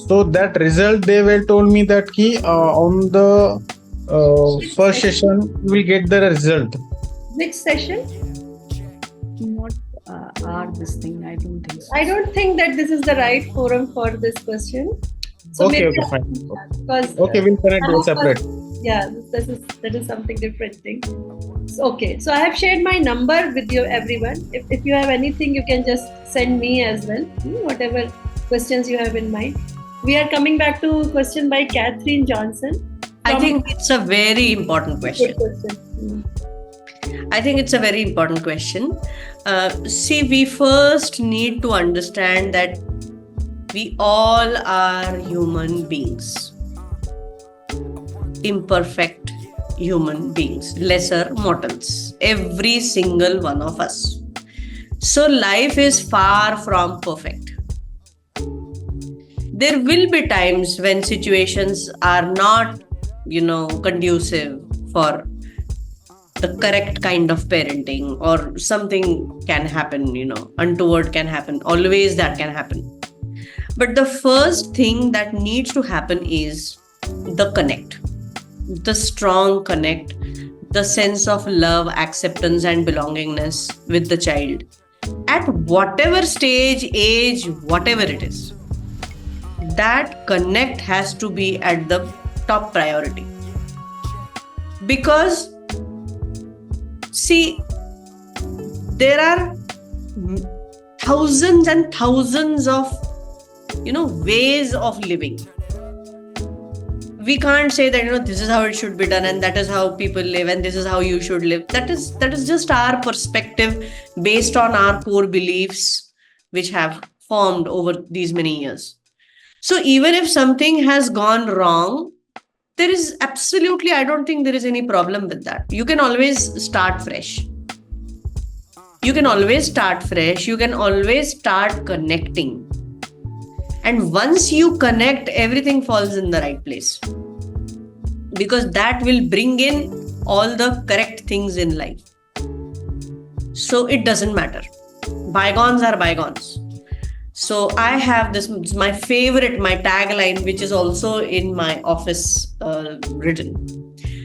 So that result they were told me that on the first session we will get the result. Which session? Not this thing. I don't think so. I don't think that this is the right forum for this question. So Okay, maybe fine. because Okay, we'll connect it separate. Yeah, that is something different thing. Okay, so I have shared my number with you, everyone. If you have anything, you can just send me as well. Whatever questions you have in mind. We are coming back to a question by Catherine Johnson. I think it's a very important question. Good question. I think it's a very important question. See, we first need to understand that we all are human beings. Imperfect human beings, lesser mortals. Every single one of us. So life is far from perfect. There will be times when situations are not, conducive for the correct kind of parenting, or something can happen, untoward can happen. Always that can happen. But the first thing that needs to happen is the connect, the strong connect, the sense of love, acceptance, and belongingness with the child at whatever stage, age, whatever it is. That connect has to be at the top priority. Because see, there are thousands and thousands of, ways of living. We can't say that, this is how it should be done, and that is how people live, and this is how you should live. That is just our perspective based on our core beliefs, which have formed over these many years. So even if something has gone wrong, there is absolutely, I don't think there is any problem with that. You can always start fresh. You can always start fresh. You can always start connecting. And once you connect, everything falls in the right place. Because that will bring in all the correct things in life. So it doesn't matter. Bygones are bygones. So I have this, my favorite, my tagline, which is also in my office written,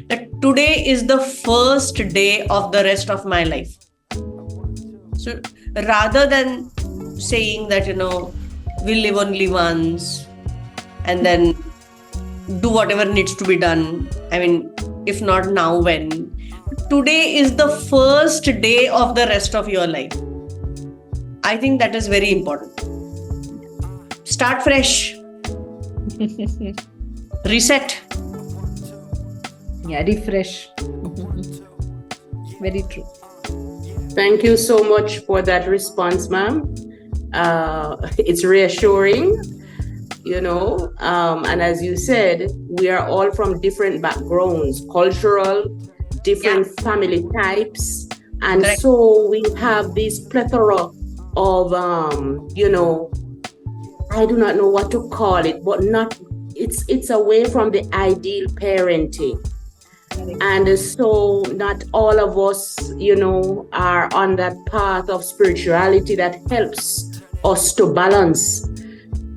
that today is the first day of the rest of my life. So rather than saying that, we live only once and then do whatever needs to be done. I mean, if not now, when? Today is the first day of the rest of your life. I think that is very important. Start fresh. Reset. Yeah, refresh. Very true. Thank you so much for that response, ma'am. It's reassuring, and as you said, we are all from different backgrounds, cultural, different family types. And Correct. so we have this plethora of, I do not know what to call it, but it's away from the ideal parenting. And so not all of us, are on that path of spirituality that helps us to balance.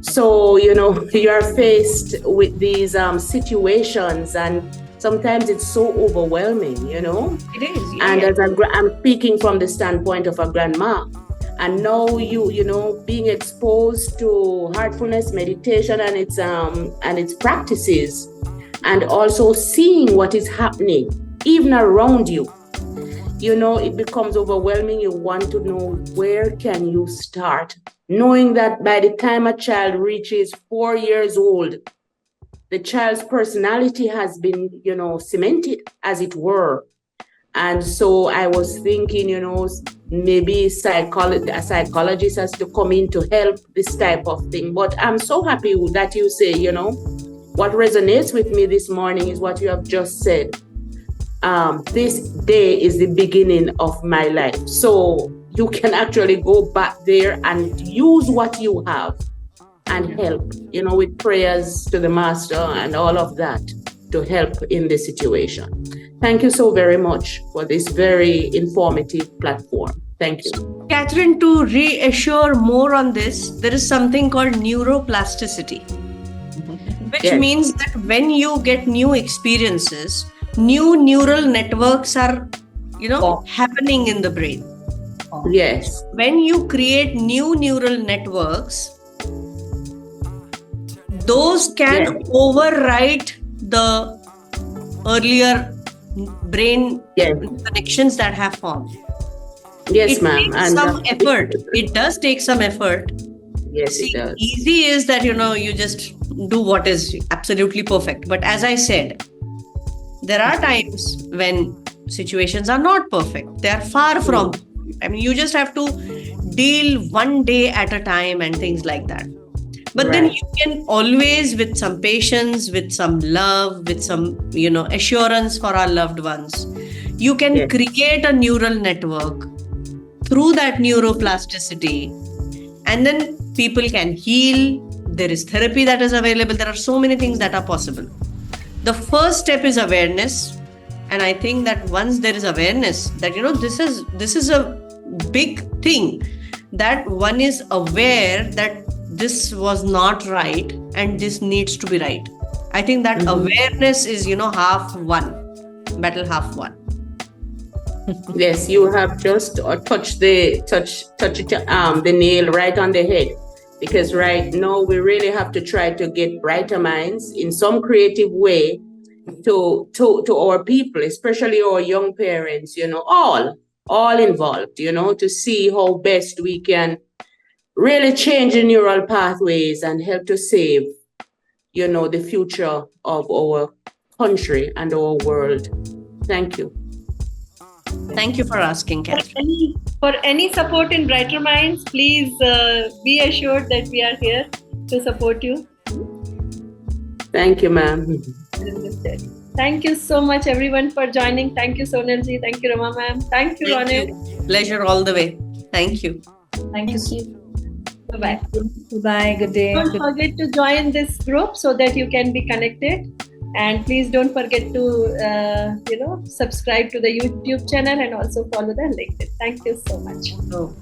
So, you are faced with these situations, and sometimes it's so overwhelming, It is. And as I'm speaking from the standpoint of a grandma, and now being exposed to heartfulness meditation and its practices, and also seeing what is happening even around you, it becomes overwhelming. You want to know, where can you start? Knowing that by the time a child reaches 4 years old, the child's personality has been, cemented, as it were. And so I was thinking, maybe a psychologist has to come in to help this type of thing. But I'm so happy that you say, what resonates with me this morning is what you have just said. This day is the beginning of my life. So you can actually go back there and use what you have and help, with prayers to the Master and all of that to help in this situation. Thank you so very much for this very informative platform. Thank you. Catherine, to reassure more on this, there is something called neuroplasticity, which Yes. means that when you get new experiences, new neural networks are, happening in the brain. Yes. When you create new neural networks, those can overwrite the earlier brain Yes. connections that have formed. Yes, It ma'am. takes some effort. It does take some effort. Yes, See, it does. easy is that, you just do what is absolutely perfect. But as I said, there are times when situations are not perfect. They are far from. I mean, you just have to deal one day at a time and things like that. But then Right. you can always, with some patience, with some love, with some, assurance for our loved ones, you can Yes. create a neural network through that neuroplasticity. And then people can heal. There is therapy that is available. There are so many things that are possible. The first step is awareness. And I think that once there is awareness that, this is a big thing, that one is aware that this was not right and this needs to be right. I think that awareness is, half won, battle half won. Yes, you have just touched the nail right on the head, because right now we really have to try to get brighter minds in some creative way to our people, especially our young parents, all involved, to see how best we can really change the neural pathways and help to save, the future of our country and our world. Thank you. Thank you for asking, Catherine. For any support in Brighter Minds, please be assured that we are here to support you. Thank you, ma'am. Thank you so much, everyone, for joining. Thank you, Sonalji. Thank you, Rama ma'am. Thank you, Thank Ronit. you. Pleasure all the way. Thank you. Thank you. Thank you. Bye-bye. Bye. Good day. Don't forget to join this group so that you can be connected. And please don't forget to, subscribe to the YouTube channel and also follow the LinkedIn. Thank you so much. Oh.